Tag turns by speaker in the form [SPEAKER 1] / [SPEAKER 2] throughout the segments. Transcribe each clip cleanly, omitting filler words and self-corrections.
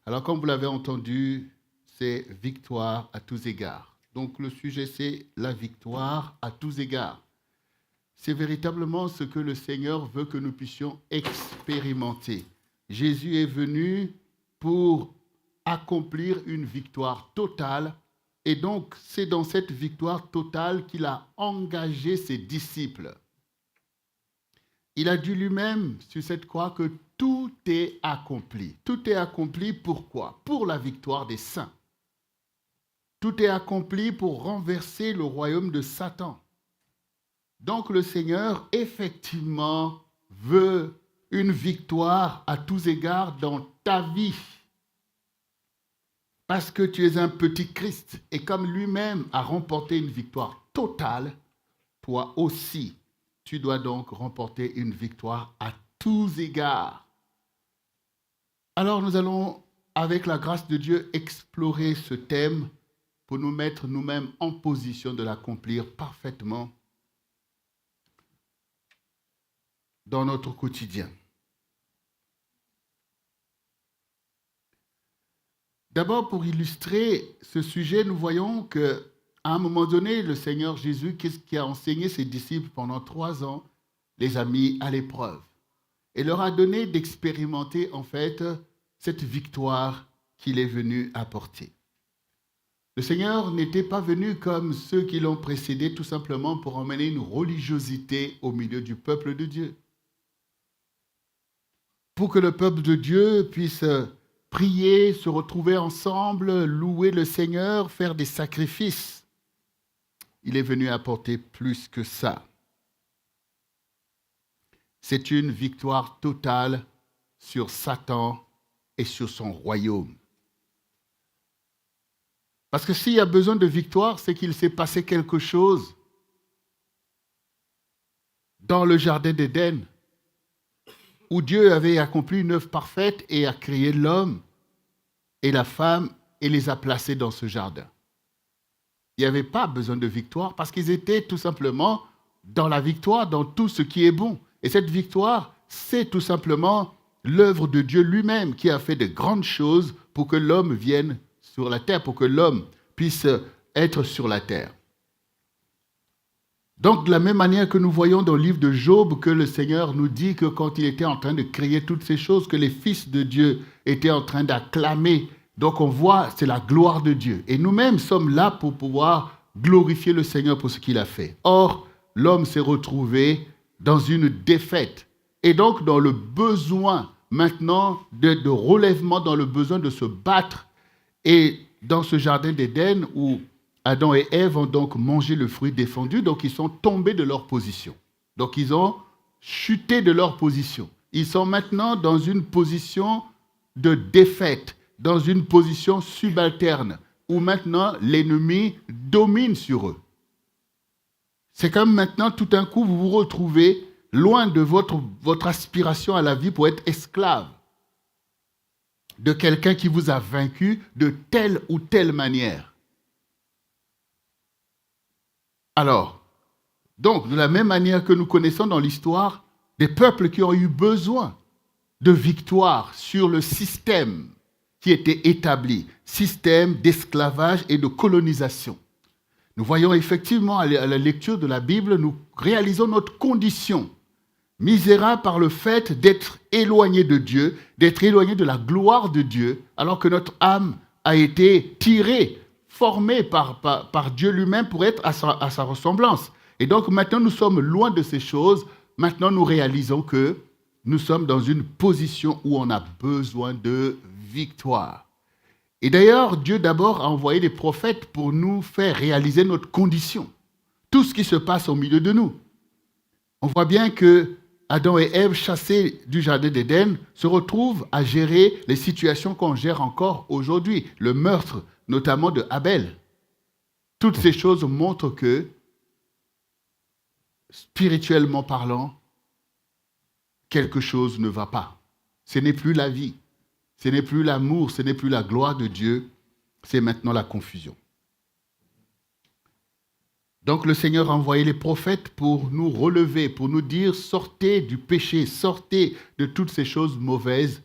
[SPEAKER 1] Alors, comme vous l'avez entendu, c'est victoire à tous égards. Donc, le sujet, c'est la victoire à tous égards. C'est véritablement ce que le Seigneur veut que nous puissions expérimenter. Jésus est venu pour accomplir une victoire totale. Et donc, c'est dans cette victoire totale qu'il a engagé ses disciples. Il a dit lui-même sur cette croix que tout est accompli. Tout est accompli pourquoi? Pour la victoire des saints. Tout est accompli pour renverser le royaume de Satan. Donc le Seigneur, effectivement, veut une victoire à tous égards dans ta vie. Parce que tu es un petit Christ. Et comme lui-même a remporté une victoire totale, toi aussi, tu dois donc remporter une victoire à tous égards. Alors nous allons, avec la grâce de Dieu, explorer ce thème pour nous mettre nous-mêmes en position de l'accomplir parfaitement dans notre quotidien. D'abord, pour illustrer ce sujet, nous voyons qu'à un moment donné, le Seigneur Jésus, qui a enseigné ses disciples pendant 3 ans, les a mis à l'épreuve et leur a donné d'expérimenter en fait cette victoire qu'il est venu apporter. Le Seigneur n'était pas venu comme ceux qui l'ont précédé tout simplement pour emmener une religiosité au milieu du peuple de Dieu. Pour que le peuple de Dieu puisse prier, se retrouver ensemble, louer le Seigneur, faire des sacrifices. Il est venu apporter plus que ça. C'est une victoire totale sur Satan et sur son royaume. Parce que s'il y a besoin de victoire, c'est qu'il s'est passé quelque chose dans le jardin d'Éden, où Dieu avait accompli une œuvre parfaite et a créé l'homme et la femme et les a placés dans ce jardin. Il n'y avait pas besoin de victoire parce qu'ils étaient tout simplement dans la victoire, dans tout ce qui est bon. Et cette victoire, c'est tout simplement l'œuvre de Dieu lui-même qui a fait de grandes choses pour que l'homme vienne sur la terre, pour que l'homme puisse être sur la terre. Donc, de la même manière que nous voyons dans le livre de Job que le Seigneur nous dit que quand il était en train de créer toutes ces choses, que les fils de Dieu étaient en train d'acclamer. Donc, on voit, c'est la gloire de Dieu. Et nous-mêmes sommes là pour pouvoir glorifier le Seigneur pour ce qu'il a fait. Or, l'homme s'est retrouvé dans une défaite. Et donc, dans le besoin maintenant de relèvement, dans le besoin de se battre. Et dans ce jardin d'Éden où Adam et Ève ont donc mangé le fruit défendu, donc ils sont tombés de leur position. Donc ils ont chuté de leur position. Ils sont maintenant dans une position de défaite, dans une position subalterne, où maintenant l'ennemi domine sur eux. C'est comme maintenant, tout d'un coup, vous vous retrouvez loin de votre aspiration à la vie pour être esclave de quelqu'un qui vous a vaincu de telle ou telle manière. Alors, donc, de la même manière que nous connaissons dans l'histoire des peuples qui ont eu besoin de victoire sur le système qui était établi, système d'esclavage et de colonisation. Nous voyons effectivement à la lecture de la Bible, nous réalisons notre condition misérable par le fait d'être éloigné de Dieu, d'être éloigné de la gloire de Dieu, alors que notre âme a été tirée, formée par Dieu lui-même pour être à sa ressemblance. Et donc maintenant nous sommes loin de ces choses, maintenant nous réalisons que nous sommes dans une position où on a besoin de victoire. Et d'ailleurs, Dieu d'abord a envoyé des prophètes pour nous faire réaliser notre condition, tout ce qui se passe au milieu de nous. On voit bien que Adam et Ève, chassés du jardin d'Éden, se retrouvent à gérer les situations qu'on gère encore aujourd'hui. Le meurtre, notamment de Abel. Toutes ces choses montrent que, spirituellement parlant, quelque chose ne va pas. Ce n'est plus la vie, ce n'est plus l'amour, ce n'est plus la gloire de Dieu, c'est maintenant la confusion. Donc le Seigneur a envoyé les prophètes pour nous relever, pour nous dire sortez du péché, sortez de toutes ces choses mauvaises.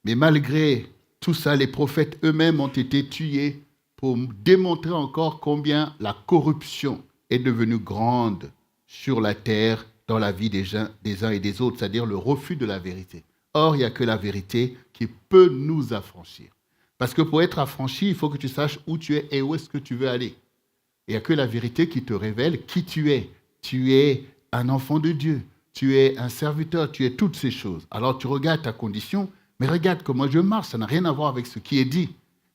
[SPEAKER 1] Mais malgré tout ça, les prophètes eux-mêmes ont été tués pour démontrer encore combien la corruption est devenue grande sur la terre, dans la vie des uns et des autres, c'est-à-dire le refus de la vérité. Or, il n'y a que la vérité qui peut nous affranchir. Parce que pour être affranchi, il faut que tu saches où tu es et où est-ce que tu veux aller. Il n'y a que la vérité qui te révèle qui tu es. Tu es un enfant de Dieu, tu es un serviteur, tu es toutes ces choses. Alors tu regardes ta condition, mais regarde comment je marche, ça n'a rien à voir avec ce qui est dit.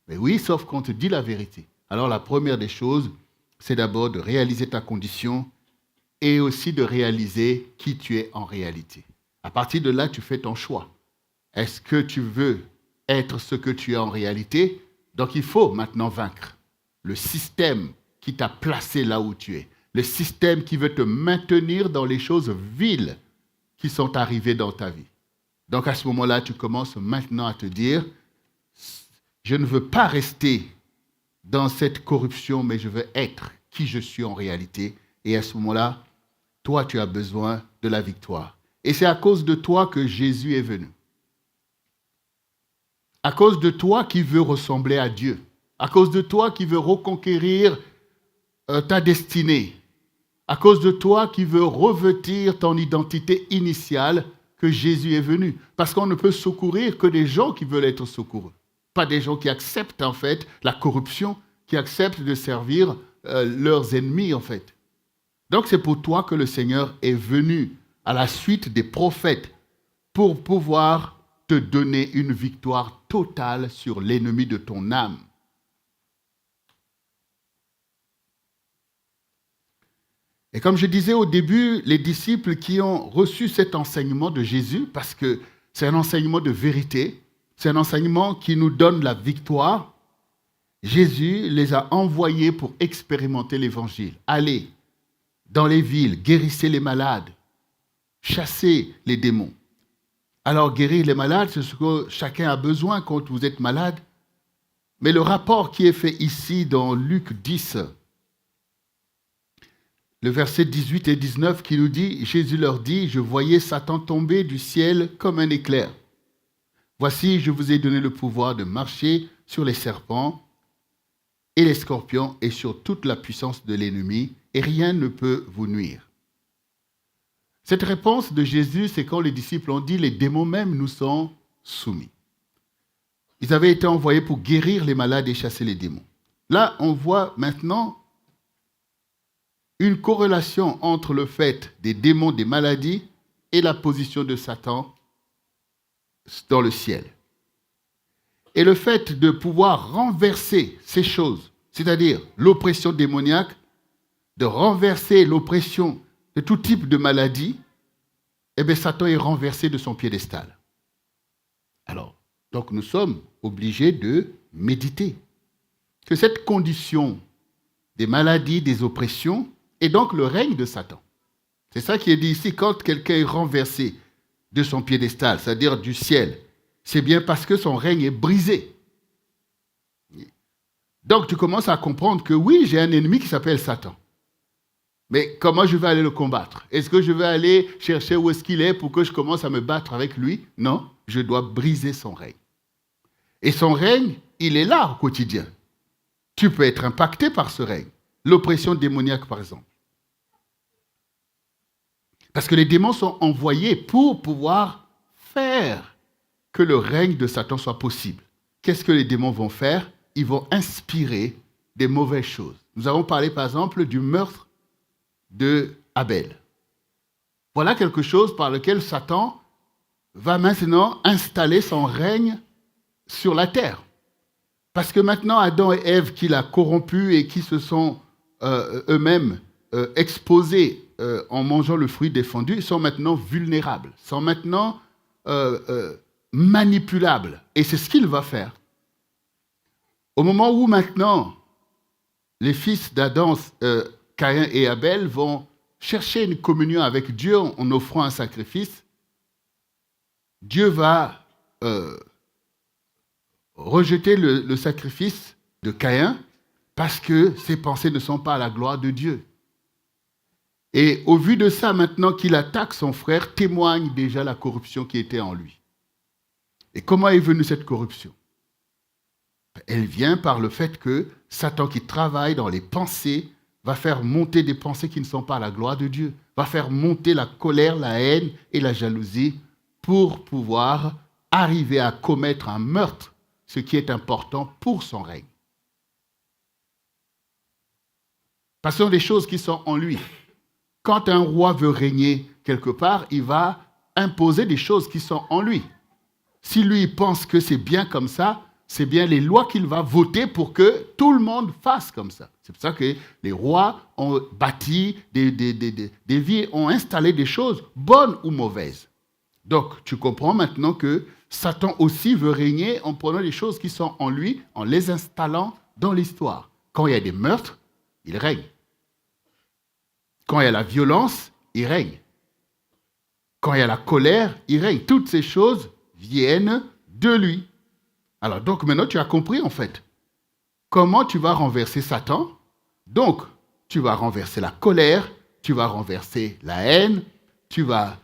[SPEAKER 1] Mais oui, sauf qu'on te dit la vérité. Alors la première des choses, c'est d'abord de réaliser ta condition et aussi de réaliser qui tu es en réalité. À partir de là, tu fais ton choix. Est-ce que tu veux être ce que tu es en réalité? Donc il faut maintenant vaincre le système qui t'a placé là où tu es. Le système qui veut te maintenir dans les choses viles qui sont arrivées dans ta vie. Donc à ce moment-là, tu commences maintenant à te dire, je ne veux pas rester dans cette corruption, mais je veux être qui je suis en réalité. Et à ce moment-là, toi, tu as besoin de la victoire. Et c'est à cause de toi que Jésus est venu. À cause de toi qui veux ressembler à Dieu. À cause de toi qui veux reconquérir ta destinée. À cause de toi qui veux revêtir ton identité initiale que Jésus est venu. Parce qu'on ne peut secourir que des gens qui veulent être secourus. Pas des gens qui acceptent en fait la corruption, qui acceptent de servir leurs ennemis en fait. Donc c'est pour toi que le Seigneur est venu à la suite des prophètes pour pouvoir te donner une victoire totale sur l'ennemi de ton âme. Et comme je disais au début, les disciples qui ont reçu cet enseignement de Jésus, parce que c'est un enseignement de vérité, c'est un enseignement qui nous donne la victoire, Jésus les a envoyés pour expérimenter l'évangile. Allez dans les villes, guérissez les malades, chassez les démons. Alors guérir les malades, c'est ce que chacun a besoin quand vous êtes malade. Mais le rapport qui est fait ici dans Luc 10, le verset 18 et 19 qui nous dit, Jésus leur dit, je voyais Satan tomber du ciel comme un éclair. Voici, je vous ai donné le pouvoir de marcher sur les serpents et les scorpions et sur toute la puissance de l'ennemi, et rien ne peut vous nuire. Cette réponse de Jésus, c'est quand les disciples ont dit, les démons même nous sont soumis. Ils avaient été envoyés pour guérir les malades et chasser les démons. Là, on voit maintenant une corrélation entre le fait des démons, des maladies, et la position de Satan dans le ciel. Et le fait de pouvoir renverser ces choses, c'est-à-dire l'oppression démoniaque, de renverser l'oppression de tout type de maladie, eh bien Satan est renversé de son piédestal. Alors, donc nous sommes obligés de méditer que cette condition des maladies, des oppressions, est donc le règne de Satan. C'est ça qui est dit ici, quand quelqu'un est renversé de son piédestal, c'est-à-dire du ciel, c'est bien parce que son règne est brisé. Donc tu commences à comprendre que oui, j'ai un ennemi qui s'appelle Satan. Mais comment je vais aller le combattre? Est-ce que je vais aller chercher où est-ce qu'il est pour que je commence à me battre avec lui? Non, je dois briser son règne. Et son règne, il est là au quotidien. Tu peux être impacté par ce règne. L'oppression démoniaque, par exemple. Parce que les démons sont envoyés pour pouvoir faire que le règne de Satan soit possible. Qu'est-ce que les démons vont faire? Ils vont inspirer des mauvaises choses. Nous avons parlé, par exemple, du meurtre de Abel. Voilà quelque chose par lequel Satan va maintenant installer son règne sur la terre. Parce que maintenant, Adam et Ève, qui l'a corrompu et qui se sont eux-mêmes exposés en mangeant le fruit défendu, sont maintenant vulnérables, sont maintenant manipulables. Et c'est ce qu'il va faire. Au moment où maintenant, les fils d'Adam, Caïn et Abel, vont chercher une communion avec Dieu en offrant un sacrifice, Dieu va rejeter le sacrifice de Caïn parce que ses pensées ne sont pas à la gloire de Dieu. Et au vu de ça, maintenant qu'il attaque son frère, témoigne déjà la corruption qui était en lui. Et comment est venue cette corruption? Elle vient par le fait que Satan qui travaille dans les pensées va faire monter des pensées qui ne sont pas à la gloire de Dieu, va faire monter la colère, la haine et la jalousie pour pouvoir arriver à commettre un meurtre, ce qui est important pour son règne. Passons des choses qui sont en lui. Quand un roi veut régner quelque part, il va imposer des choses qui sont en lui. Si lui pense que c'est bien comme ça, c'est bien les lois qu'il va voter pour que tout le monde fasse comme ça. C'est pour ça que les rois ont bâti des villes, ont installé des choses bonnes ou mauvaises. Donc, tu comprends maintenant que Satan aussi veut régner en prenant les choses qui sont en lui, en les installant dans l'histoire. Quand il y a des meurtres, il règne. Quand il y a la violence, il règne. Quand il y a la colère, il règne. Toutes ces choses viennent de lui. Alors, donc maintenant, tu as compris en fait comment tu vas renverser Satan. Donc, tu vas renverser la colère, tu vas renverser la haine, tu vas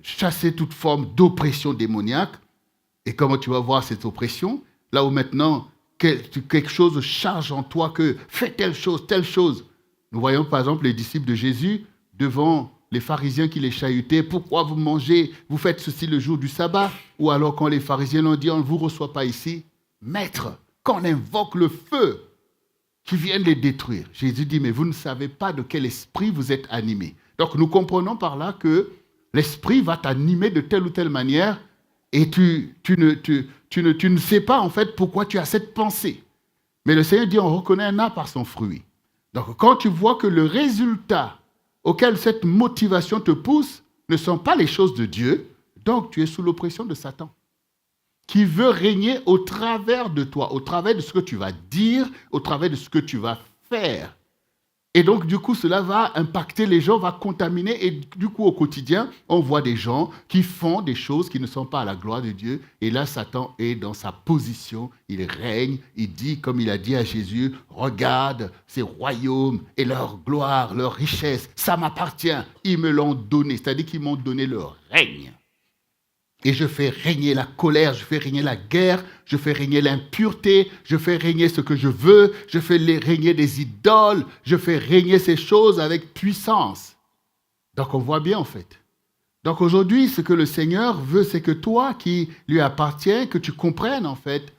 [SPEAKER 1] chasser toute forme d'oppression démoniaque. Et comment tu vas voir cette oppression? Là où maintenant, quelque chose charge en toi que fais telle chose. Nous voyons par exemple les disciples de Jésus devant les pharisiens qui les chahutaient. Pourquoi vous mangez, vous faites ceci le jour du sabbat? Ou alors quand les pharisiens l'ont dit, on ne vous reçoit pas ici. Maître, qu'on invoque le feu qui vienne les détruire. Jésus dit, mais vous ne savez pas de quel esprit vous êtes animés. Donc nous comprenons par là que l'esprit va t'animer de telle ou telle manière et tu ne sais pas en fait pourquoi tu as cette pensée. Mais le Seigneur dit, on reconnaît un arbre par son fruit. Donc quand tu vois que le résultat auquel cette motivation te pousse ne sont pas les choses de Dieu, donc tu es sous l'oppression de Satan, qui veut régner au travers de toi, au travers de ce que tu vas dire, au travers de ce que tu vas faire. Et donc, du coup, cela va impacter les gens, va contaminer. Et du coup, au quotidien, on voit des gens qui font des choses qui ne sont pas à la gloire de Dieu. Et là, Satan est dans sa position. Il règne. Il dit, comme il a dit à Jésus, regarde ces royaumes et leur gloire, leur richesse. Ça m'appartient. Ils me l'ont donné. C'est-à-dire qu'ils m'ont donné leur règne. Et je fais régner la colère, je fais régner la guerre, je fais régner l'impureté, je fais régner ce que je veux, je fais régner des idoles, je fais régner ces choses avec puissance. Donc on voit bien en fait. Donc aujourd'hui, ce que le Seigneur veut, c'est que toi qui lui appartiens, que tu comprennes en fait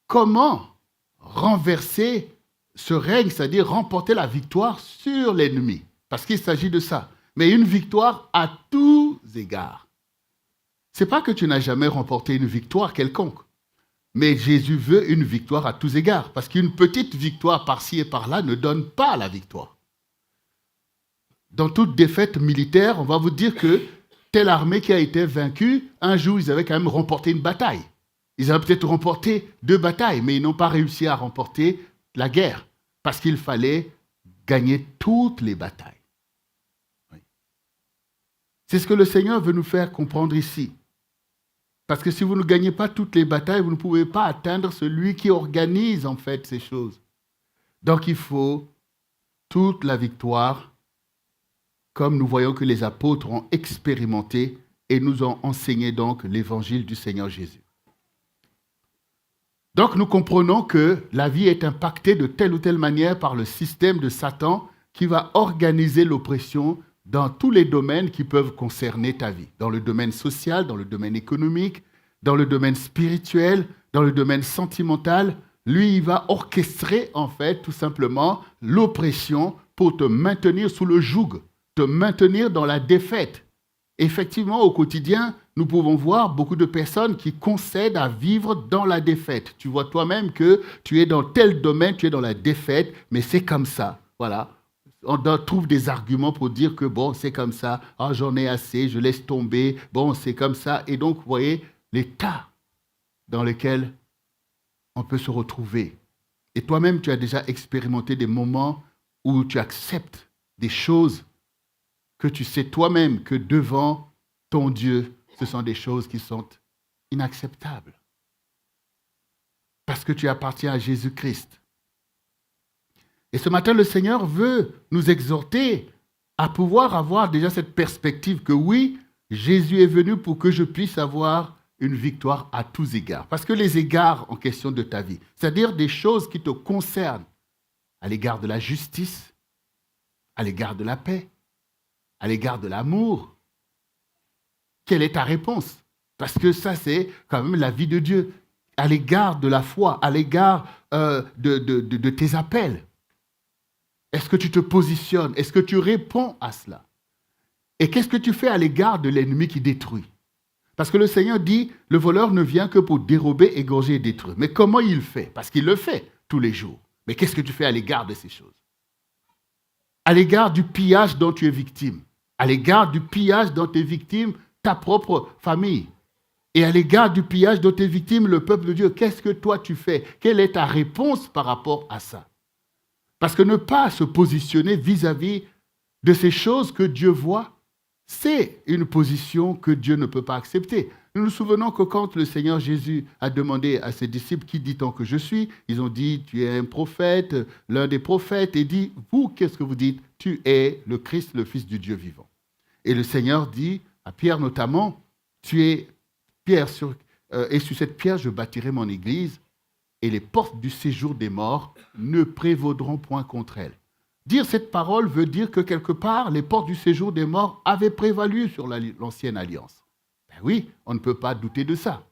[SPEAKER 1] comment renverser ce règne, c'est-à-dire remporter la victoire sur l'ennemi. Parce qu'il s'agit de ça. Mais une victoire à tous égards. Ce n'est pas que tu n'as jamais remporté une victoire quelconque, mais Jésus veut une victoire à tous égards, parce qu'une petite victoire par-ci et par-là ne donne pas la victoire. Dans toute défaite militaire, on va vous dire que telle armée qui a été vaincue, un jour, ils avaient quand même remporté une bataille. Ils avaient peut-être remporté 2 batailles, mais ils n'ont pas réussi à remporter la guerre, parce qu'il fallait gagner toutes les batailles. Oui. C'est ce que le Seigneur veut nous faire comprendre ici. Parce que si vous ne gagnez pas toutes les batailles, vous ne pouvez pas atteindre celui qui organise en fait ces choses. Donc il faut toute la victoire, comme nous voyons que les apôtres ont expérimenté et nous ont enseigné donc l'évangile du Seigneur Jésus. Donc nous comprenons que la vie est impactée de telle ou telle manière par le système de Satan qui va organiser l'oppression dans tous les domaines qui peuvent concerner ta vie. Dans le domaine social, dans le domaine économique, dans le domaine spirituel, dans le domaine sentimental. Lui, il va orchestrer, en fait, tout simplement, l'oppression pour te maintenir sous le joug, te maintenir dans la défaite. Effectivement, au quotidien, nous pouvons voir beaucoup de personnes qui concèdent à vivre dans la défaite. Tu vois toi-même que tu es dans tel domaine, tu es dans la défaite, mais c'est comme ça. Voilà. On trouve des arguments pour dire que bon, c'est comme ça, oh, j'en ai assez, je laisse tomber, bon, c'est comme ça. Et donc, vous voyez l'état dans lequel on peut se retrouver. Et toi-même, tu as déjà expérimenté des moments où tu acceptes des choses que tu sais toi-même que devant ton Dieu, ce sont des choses qui sont inacceptables. Parce que tu appartiens à Jésus-Christ. Et ce matin, le Seigneur veut nous exhorter à pouvoir avoir déjà cette perspective que oui, Jésus est venu pour que je puisse avoir une victoire à tous égards. Parce que les égards en question de ta vie, c'est-à-dire des choses qui te concernent à l'égard de la justice, à l'égard de la paix, à l'égard de l'amour, quelle est ta réponse? Parce que ça, c'est quand même la vie de Dieu, à l'égard de la foi, à l'égard de tes appels. Est-ce que tu te positionnes? Est-ce que tu réponds à cela? Et qu'est-ce que tu fais à l'égard de l'ennemi qui détruit? Parce que le Seigneur dit, le voleur ne vient que pour dérober, égorger et détruire. Mais comment il fait? Parce qu'il le fait tous les jours. Mais qu'est-ce que tu fais à l'égard de ces choses? À l'égard du pillage dont tu es victime, à l'égard du pillage dont tu es victime, ta propre famille, et à l'égard du pillage dont tu es victime, le peuple de Dieu, qu'est-ce que toi tu fais? Quelle est ta réponse par rapport à ça? Parce que ne pas se positionner vis-à-vis de ces choses que Dieu voit, c'est une position que Dieu ne peut pas accepter. Nous nous souvenons que quand le Seigneur Jésus a demandé à ses disciples, qui dit-on que je suis? Ils ont dit, tu es un prophète, l'un des prophètes, et dit, vous, qu'est-ce que vous dites? Tu es le Christ, le Fils du Dieu vivant. Et le Seigneur dit, à Pierre notamment, tu es Pierre, et sur cette pierre, je bâtirai mon église, et les portes du séjour des morts ne prévaudront point contre elle. Dire cette parole veut dire que quelque part, les portes du séjour des morts avaient prévalu sur l'ancienne alliance. Ben oui, on ne peut pas douter de ça.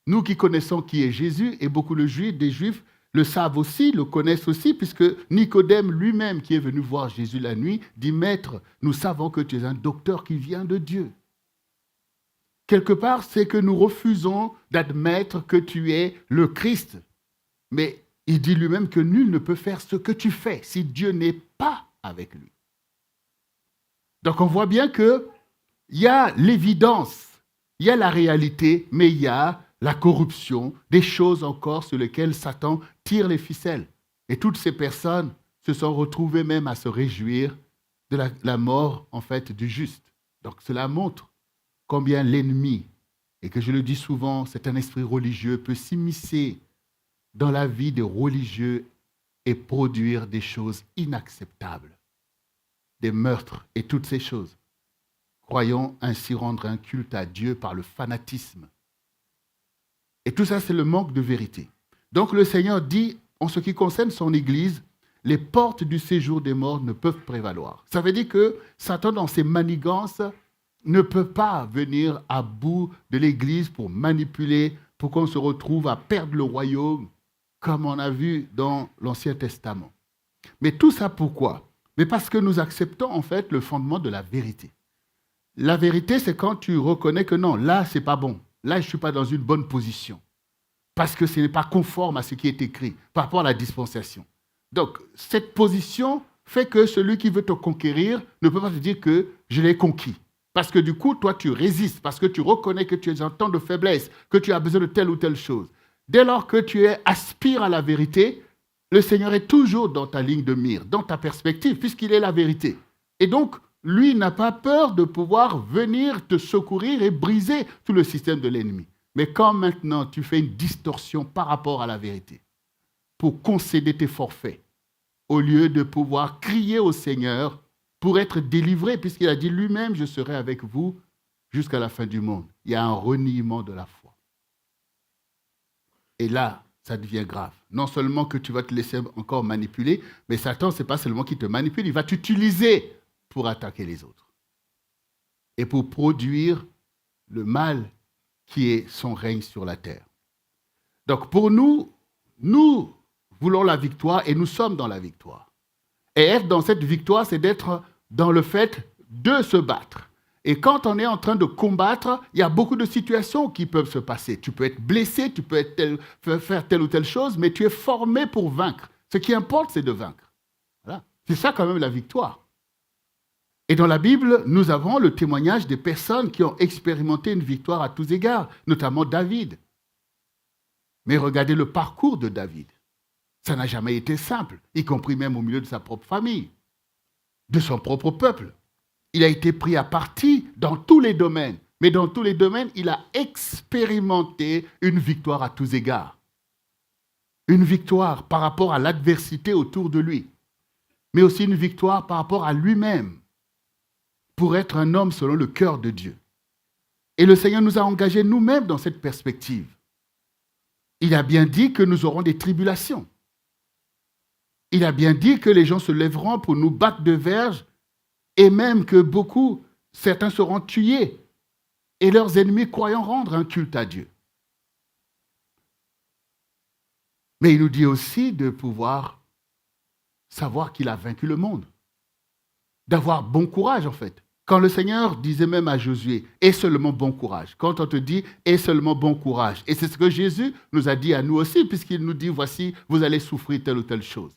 [SPEAKER 1] Nous qui connaissons qui est Jésus, et beaucoup des Juifs le savent aussi, le connaissent aussi, puisque Nicodème lui-même, qui est venu voir Jésus la nuit, dit, Maître, nous savons que tu es un docteur qui vient de Dieu. Quelque part, c'est que nous refusons d'admettre que tu es le Christ. Mais il dit lui-même que nul ne peut faire ce que tu fais si Dieu n'est pas avec lui. Donc on voit bien qu'il y a l'évidence, il y a la réalité, mais il y a la corruption, des choses encore sur lesquelles Satan tire les ficelles. Et toutes ces personnes se sont retrouvées même à se réjouir de la mort, en fait, du juste. Donc cela montre combien l'ennemi, et que je le dis souvent, c'est un esprit religieux, peut s'immiscer dans la vie des religieux et produire des choses inacceptables, des meurtres et toutes ces choses. Croyons ainsi rendre un culte à Dieu par le fanatisme. Et tout ça, c'est le manque de vérité. Donc le Seigneur dit, en ce qui concerne son Église, les portes du séjour des morts ne peuvent prévaloir. Ça veut dire que Satan, dans ses manigances, ne peut pas venir à bout de l'Église pour manipuler, pour qu'on se retrouve à perdre le royaume, comme on a vu dans l'Ancien Testament. Mais tout ça pourquoi? Mais parce que nous acceptons en fait le fondement de la vérité. La vérité, c'est quand tu reconnais que non, là, c'est pas bon. Là, je ne suis pas dans une bonne position. Parce que ce n'est pas conforme à ce qui est écrit par rapport à la dispensation. Donc, cette position fait que celui qui veut te conquérir ne peut pas te dire que je l'ai conquis. Parce que du coup, toi, tu résistes, parce que tu reconnais que tu es en temps de faiblesse, que tu as besoin de telle ou telle chose. Dès lors que tu aspires à la vérité, le Seigneur est toujours dans ta ligne de mire, dans ta perspective, puisqu'il est la vérité. Et donc, lui n'a pas peur de pouvoir venir te secourir et briser tout le système de l'ennemi. Mais quand maintenant tu fais une distorsion par rapport à la vérité, pour concéder tes forfaits, au lieu de pouvoir crier au Seigneur pour être délivré, puisqu'il a dit lui-même, je serai avec vous jusqu'à la fin du monde. Il y a un reniement de la foi. Et là, ça devient grave. Non seulement que tu vas te laisser encore manipuler, mais Satan, ce n'est pas seulement qu'il te manipule, il va t'utiliser pour attaquer les autres. Et pour produire le mal qui est son règne sur la terre. Donc pour nous, nous voulons la victoire et nous sommes dans la victoire. Et être dans cette victoire, c'est d'être dans le fait de se battre. Et quand on est en train de combattre, il y a beaucoup de situations qui peuvent se passer. Tu peux être blessé, tu peux faire telle ou telle chose, mais tu es formé pour vaincre. Ce qui importe, c'est de vaincre. Voilà. C'est ça quand même la victoire. Et dans la Bible, nous avons le témoignage des personnes qui ont expérimenté une victoire à tous égards, notamment David. Mais regardez le parcours de David. Ça n'a jamais été simple, y compris même au milieu de sa propre famille, de son propre peuple. Il a été pris à partie dans tous les domaines, mais dans tous les domaines, il a expérimenté une victoire à tous égards. Une victoire par rapport à l'adversité autour de lui, mais aussi une victoire par rapport à lui-même, pour être un homme selon le cœur de Dieu. Et le Seigneur nous a engagés nous-mêmes dans cette perspective. Il a bien dit que nous aurons des tribulations. Il a bien dit que les gens se lèveront pour nous battre de verge et même que certains seront tués et leurs ennemis croyant rendre un culte à Dieu. Mais il nous dit aussi de pouvoir savoir qu'il a vaincu le monde, d'avoir bon courage en fait. Quand le Seigneur disait même à Josué, « Aie seulement bon courage », quand on te dit « Aie seulement bon courage », et c'est ce que Jésus nous a dit à nous aussi, puisqu'il nous dit « Voici, vous allez souffrir telle ou telle chose ».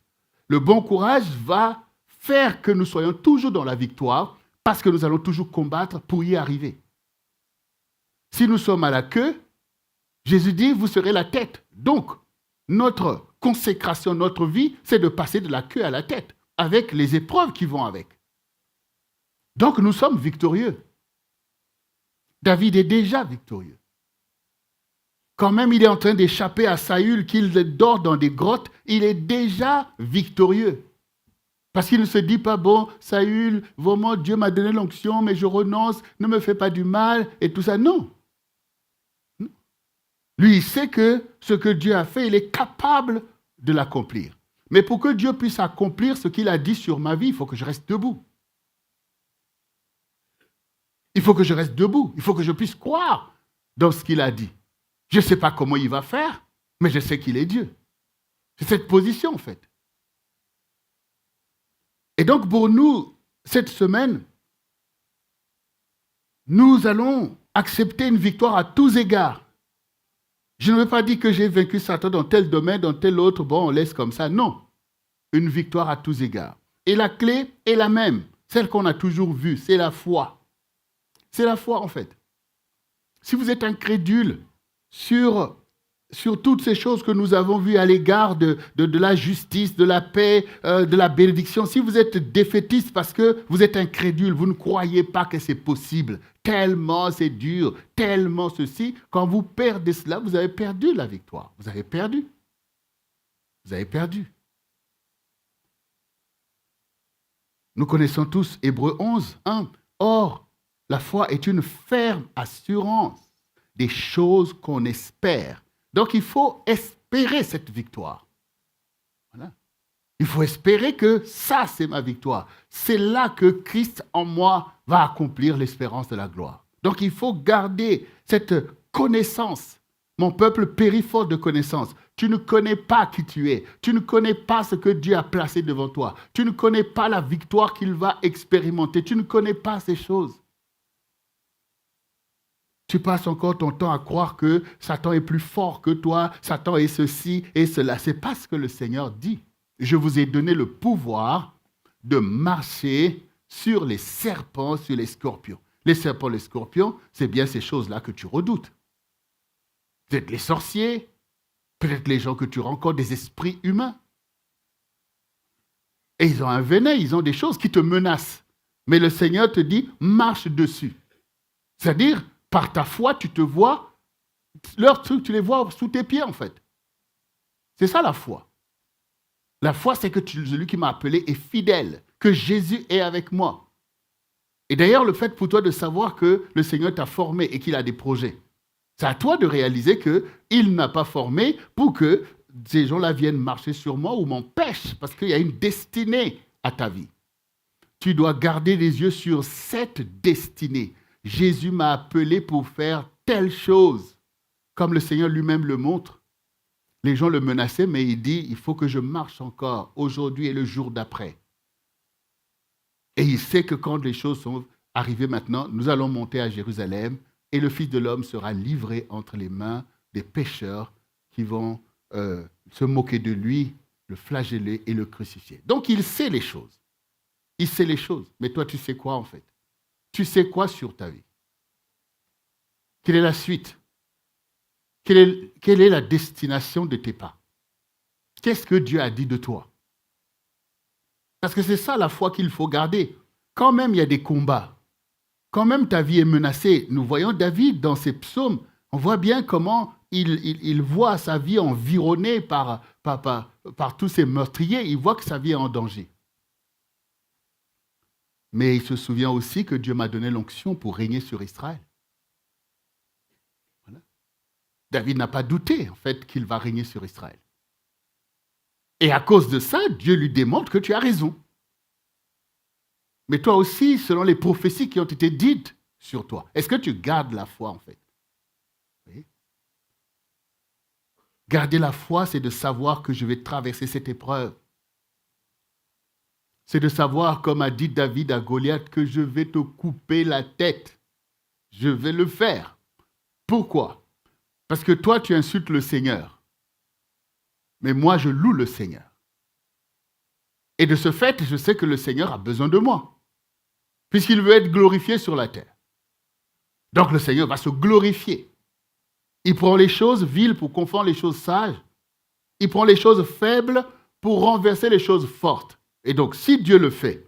[SPEAKER 1] Le bon courage va faire que nous soyons toujours dans la victoire, parce que nous allons toujours combattre pour y arriver. Si nous sommes à la queue, Jésus dit « Vous serez la tête ». Donc, notre consécration, notre vie, c'est de passer de la queue à la tête, avec les épreuves qui vont avec. Donc nous sommes victorieux. David est déjà victorieux. Quand même il est en train d'échapper à Saül, qu'il dort dans des grottes, il est déjà victorieux. Parce qu'il ne se dit pas, bon, Saül, vraiment Dieu m'a donné l'onction, mais je renonce, ne me fais pas du mal, et tout ça. Non. Lui, il sait que ce que Dieu a fait, il est capable de l'accomplir. Mais pour que Dieu puisse accomplir ce qu'il a dit sur ma vie, il faut que je reste debout. Il faut que je reste debout. Il faut que je puisse croire dans ce qu'il a dit. Je ne sais pas comment il va faire, mais je sais qu'il est Dieu. C'est cette position, en fait. Et donc, pour nous, cette semaine, nous allons accepter une victoire à tous égards. Je ne veux pas dire que j'ai vaincu Satan dans tel domaine, dans tel autre, bon, on laisse comme ça. Non. Une victoire à tous égards. Et la clé est la même, celle qu'on a toujours vue, c'est la foi. C'est la foi, en fait. Si vous êtes incrédule sur toutes ces choses que nous avons vues à l'égard de la justice, de la paix, de la bénédiction, si vous êtes défaitiste parce que vous êtes incrédule, vous ne croyez pas que c'est possible, tellement c'est dur, tellement ceci, quand vous perdez cela, vous avez perdu la victoire. Vous avez perdu. Vous avez perdu. Nous connaissons tous Hébreux 11, 1. Or, la foi est une ferme assurance des choses qu'on espère. Donc, il faut espérer cette victoire. Voilà. Il faut espérer que ça, c'est ma victoire. C'est là que Christ en moi va accomplir l'espérance de la gloire. Donc, il faut garder cette connaissance. Mon peuple périt faute de connaissance. Tu ne connais pas qui tu es. Tu ne connais pas ce que Dieu a placé devant toi. Tu ne connais pas la victoire qu'il va expérimenter. Tu ne connais pas ces choses. Tu passes encore ton temps à croire que Satan est plus fort que toi, Satan est ceci et cela. Ce n'est pas ce que le Seigneur dit. Je vous ai donné le pouvoir de marcher sur les serpents, sur les scorpions. Les serpents, les scorpions, c'est bien ces choses-là que tu redoutes. Peut-être les sorciers, peut-être les gens que tu rencontres, des esprits humains. Et ils ont un venin, ils ont des choses qui te menacent. Mais le Seigneur te dit, marche dessus. C'est-à-dire, par ta foi, tu te vois, leurs trucs, tu les vois sous tes pieds, en fait. C'est ça la foi. La foi, c'est que celui qui m'a appelé est fidèle, que Jésus est avec moi. Et d'ailleurs, le fait pour toi de savoir que le Seigneur t'a formé et qu'il a des projets, c'est à toi de réaliser qu'il n'a pas formé pour que ces gens-là viennent marcher sur moi ou m'empêchent, parce qu'il y a une destinée à ta vie. Tu dois garder les yeux sur cette destinée. Jésus m'a appelé pour faire telle chose, comme le Seigneur lui-même le montre. Les gens le menaçaient, mais il dit, il faut que je marche encore aujourd'hui et le jour d'après. Et il sait que quand les choses sont arrivées maintenant, nous allons monter à Jérusalem et le Fils de l'homme sera livré entre les mains des pécheurs qui vont se moquer de lui, le flageller et le crucifier. Donc il sait les choses. Il sait les choses. Mais toi, tu sais quoi en fait? Tu sais quoi sur ta vie? Quelle est la suite? Quelle est la destination de tes pas? Qu'est-ce que Dieu a dit de toi? Parce que c'est ça la foi qu'il faut garder. Quand même il y a des combats, quand même ta vie est menacée. Nous voyons David dans ses psaumes, on voit bien comment il voit sa vie environnée par tous ces meurtriers, il voit que sa vie est en danger. Mais il se souvient aussi que Dieu m'a donné l'onction pour régner sur Israël. David n'a pas douté, en fait, qu'il va régner sur Israël. Et à cause de ça, Dieu lui démontre que tu as raison. Mais toi aussi, selon les prophéties qui ont été dites sur toi, est-ce que tu gardes la foi, en fait? Oui. Garder la foi, c'est de savoir que je vais traverser cette épreuve. C'est de savoir, comme a dit David à Goliath, que je vais te couper la tête. Je vais le faire. Pourquoi? Parce que toi, tu insultes le Seigneur. Mais moi, je loue le Seigneur. Et de ce fait, je sais que le Seigneur a besoin de moi, puisqu'il veut être glorifié sur la terre. Donc le Seigneur va se glorifier. Il prend les choses viles pour confondre les choses sages. Il prend les choses faibles pour renverser les choses fortes. Et donc, si Dieu le fait,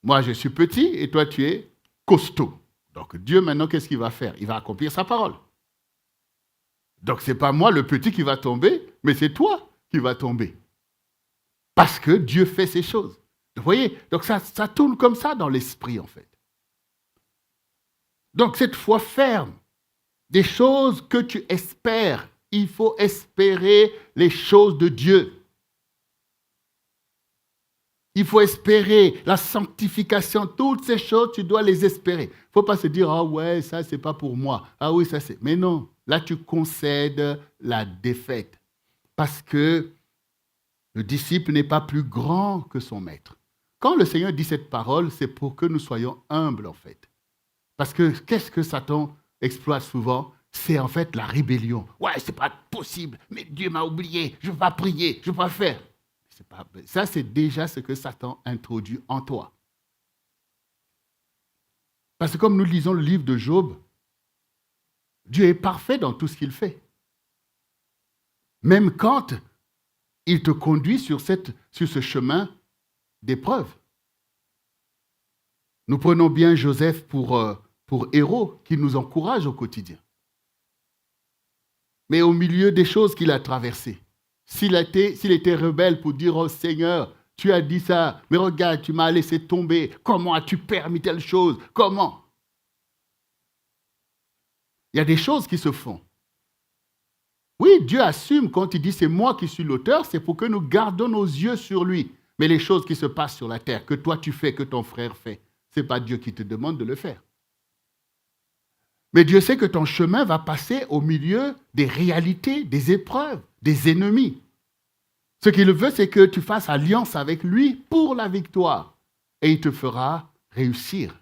[SPEAKER 1] moi je suis petit et toi tu es costaud. Donc Dieu maintenant, qu'est-ce qu'il va faire? Il va accomplir sa parole. Donc ce n'est pas moi le petit qui va tomber, mais c'est toi qui vas tomber. Parce que Dieu fait ces choses. Vous voyez? Donc ça tourne comme ça dans l'esprit en fait. Donc cette foi ferme, des choses que tu espères, il faut espérer les choses de Dieu. Il faut espérer la sanctification, toutes ces choses, tu dois les espérer. Il ne faut pas se dire, ah ouais, ça, c'est pas pour moi. Ah oui, ça, c'est... Mais non, là, tu concèdes la défaite. Parce que le disciple n'est pas plus grand que son maître. Quand le Seigneur dit cette parole, c'est pour que nous soyons humbles, en fait. Parce que qu'est-ce que Satan exploite souvent? C'est en fait la rébellion. Ouais, c'est pas possible, mais Dieu m'a oublié, je ne veux pas prier, je ne veux pas faire. Ça, c'est déjà ce que Satan introduit en toi. Parce que comme nous lisons le livre de Job, Dieu est parfait dans tout ce qu'il fait. Même quand il te conduit sur ce chemin d'épreuve. Nous prenons bien Joseph pour héros qui nous encourage au quotidien. Mais au milieu des choses qu'il a traversées, s'il était rebelle pour dire, oh Seigneur, tu as dit ça, mais regarde, tu m'as laissé tomber. Comment as-tu permis telle chose? Comment? Il y a des choses qui se font. Oui, Dieu assume quand il dit c'est moi qui suis l'auteur, c'est pour que nous gardons nos yeux sur lui. Mais les choses qui se passent sur la terre, que toi tu fais, que ton frère fait, ce n'est pas Dieu qui te demande de le faire. Mais Dieu sait que ton chemin va passer au milieu des réalités, des épreuves, des ennemis. Ce qu'il veut, c'est que tu fasses alliance avec lui pour la victoire. Et il te fera réussir.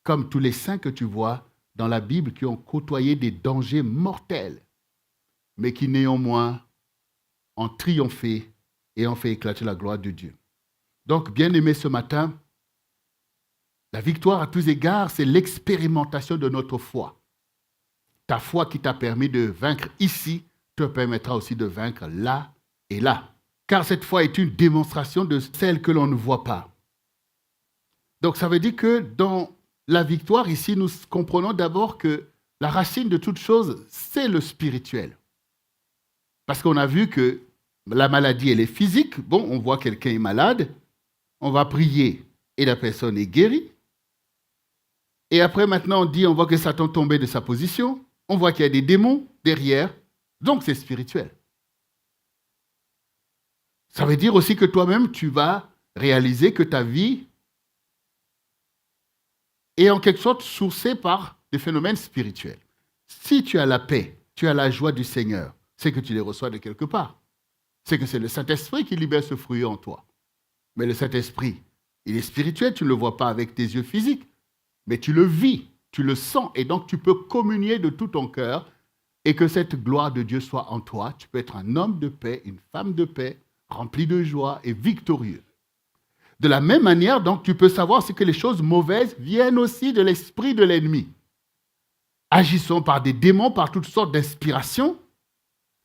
[SPEAKER 1] Comme tous les saints que tu vois dans la Bible qui ont côtoyé des dangers mortels, mais qui néanmoins ont triomphé et ont fait éclater la gloire de Dieu. Donc, bien-aimés, ce matin, la victoire à tous égards, c'est l'expérimentation de notre foi. Ta foi qui t'a permis de vaincre ici te permettra aussi de vaincre là et là. Car cette foi est une démonstration de celle que l'on ne voit pas. Donc ça veut dire que dans la victoire ici, nous comprenons d'abord que la racine de toute chose, c'est le spirituel. Parce qu'on a vu que la maladie, elle est physique. Bon, on voit quelqu'un est malade, on va prier et la personne est guérie. Et après, maintenant, on voit que Satan tombait de sa position. On voit qu'il y a des démons derrière. Donc, c'est spirituel. Ça veut dire aussi que toi-même, tu vas réaliser que ta vie est en quelque sorte sourcée par des phénomènes spirituels. Si tu as la paix, tu as la joie du Seigneur, c'est que tu les reçois de quelque part. C'est que c'est le Saint-Esprit qui libère ce fruit en toi. Mais le Saint-Esprit, il est spirituel, tu ne le vois pas avec tes yeux physiques. Mais tu le vis, tu le sens, et donc tu peux communier de tout ton cœur et que cette gloire de Dieu soit en toi. Tu peux être un homme de paix, une femme de paix, rempli de joie et victorieux. De la même manière, donc, tu peux savoir que les choses mauvaises viennent aussi de l'esprit de l'ennemi. Agissant par des démons, par toutes sortes d'inspirations.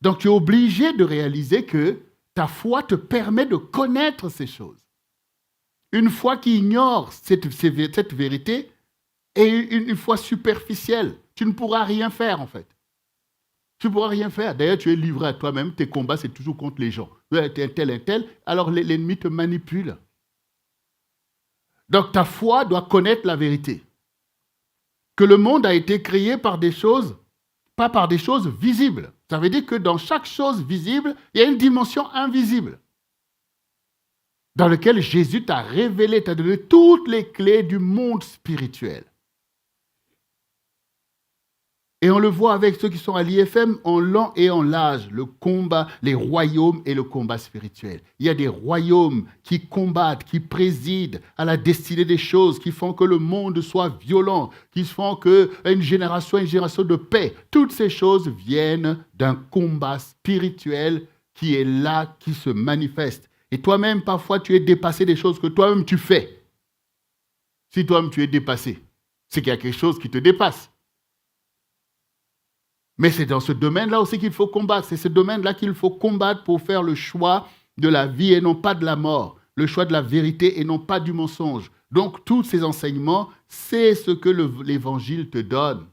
[SPEAKER 1] Donc, tu es obligé de réaliser que ta foi te permet de connaître ces choses. Une foi qui ignore cette vérité, et une foi superficielle, tu ne pourras rien faire en fait. Tu ne pourras rien faire. D'ailleurs, tu es livré à toi-même. Tes combats, c'est toujours contre les gens. Tu es un tel. Alors l'ennemi te manipule. Donc ta foi doit connaître la vérité. Que le monde a été créé par des choses pas par des choses visibles. Ça veut dire que dans chaque chose visible, il y a une dimension invisible dans laquelle Jésus t'a révélé, t'a donné toutes les clés du monde spirituel. Et on le voit avec ceux qui sont à l'IFM en long et en large, le combat, les royaumes et le combat spirituel. Il y a des royaumes qui combattent, qui président à la destinée des choses, qui font que le monde soit violent, qui font qu'une génération de paix. Toutes ces choses viennent d'un combat spirituel qui est là, qui se manifeste. Et toi-même, parfois, tu es dépassé des choses que toi-même tu fais. Si toi-même tu es dépassé, c'est qu'il y a quelque chose qui te dépasse. Mais c'est dans ce domaine-là aussi qu'il faut combattre. C'est ce domaine-là qu'il faut combattre pour faire le choix de la vie et non pas de la mort. Le choix de la vérité et non pas du mensonge. Donc, tous ces enseignements, c'est ce que l'Évangile te donne.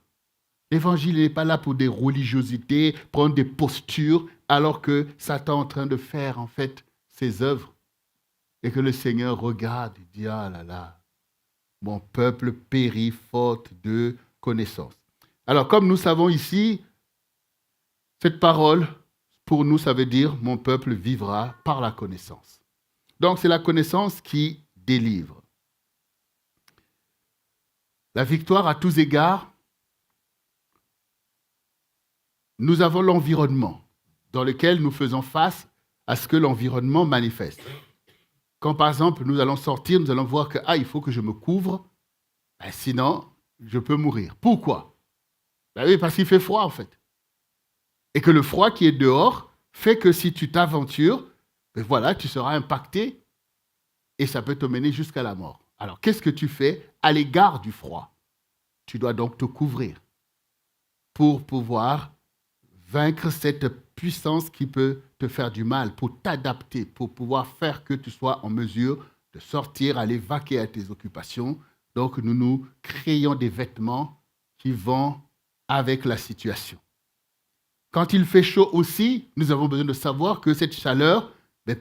[SPEAKER 1] L'Évangile n'est pas là pour des religiosités, prendre des postures, alors que Satan est en train de faire, en fait, ses œuvres. Et que le Seigneur regarde et dit, ah là là, mon peuple périt faute de connaissance. Alors, comme nous savons ici, cette parole, pour nous, ça veut dire « Mon peuple vivra par la connaissance ». Donc, c'est la connaissance qui délivre. La victoire à tous égards, nous avons l'environnement dans lequel nous faisons face à ce que l'environnement manifeste. Quand, par exemple, nous allons sortir, nous allons voir que il faut que je me couvre, sinon, je peux mourir. Pourquoi? Oui, parce qu'il fait froid, en fait. Et que le froid qui est dehors fait que si tu t'aventures, voilà, tu seras impacté et ça peut te mener jusqu'à la mort. Alors, qu'est-ce que tu fais à l'égard du froid? Tu dois donc te couvrir pour pouvoir vaincre cette puissance qui peut te faire du mal, pour t'adapter, pour pouvoir faire que tu sois en mesure de sortir, aller vaquer à tes occupations. Donc, nous créons des vêtements qui vont avec la situation. Quand il fait chaud aussi, nous avons besoin de savoir que cette chaleur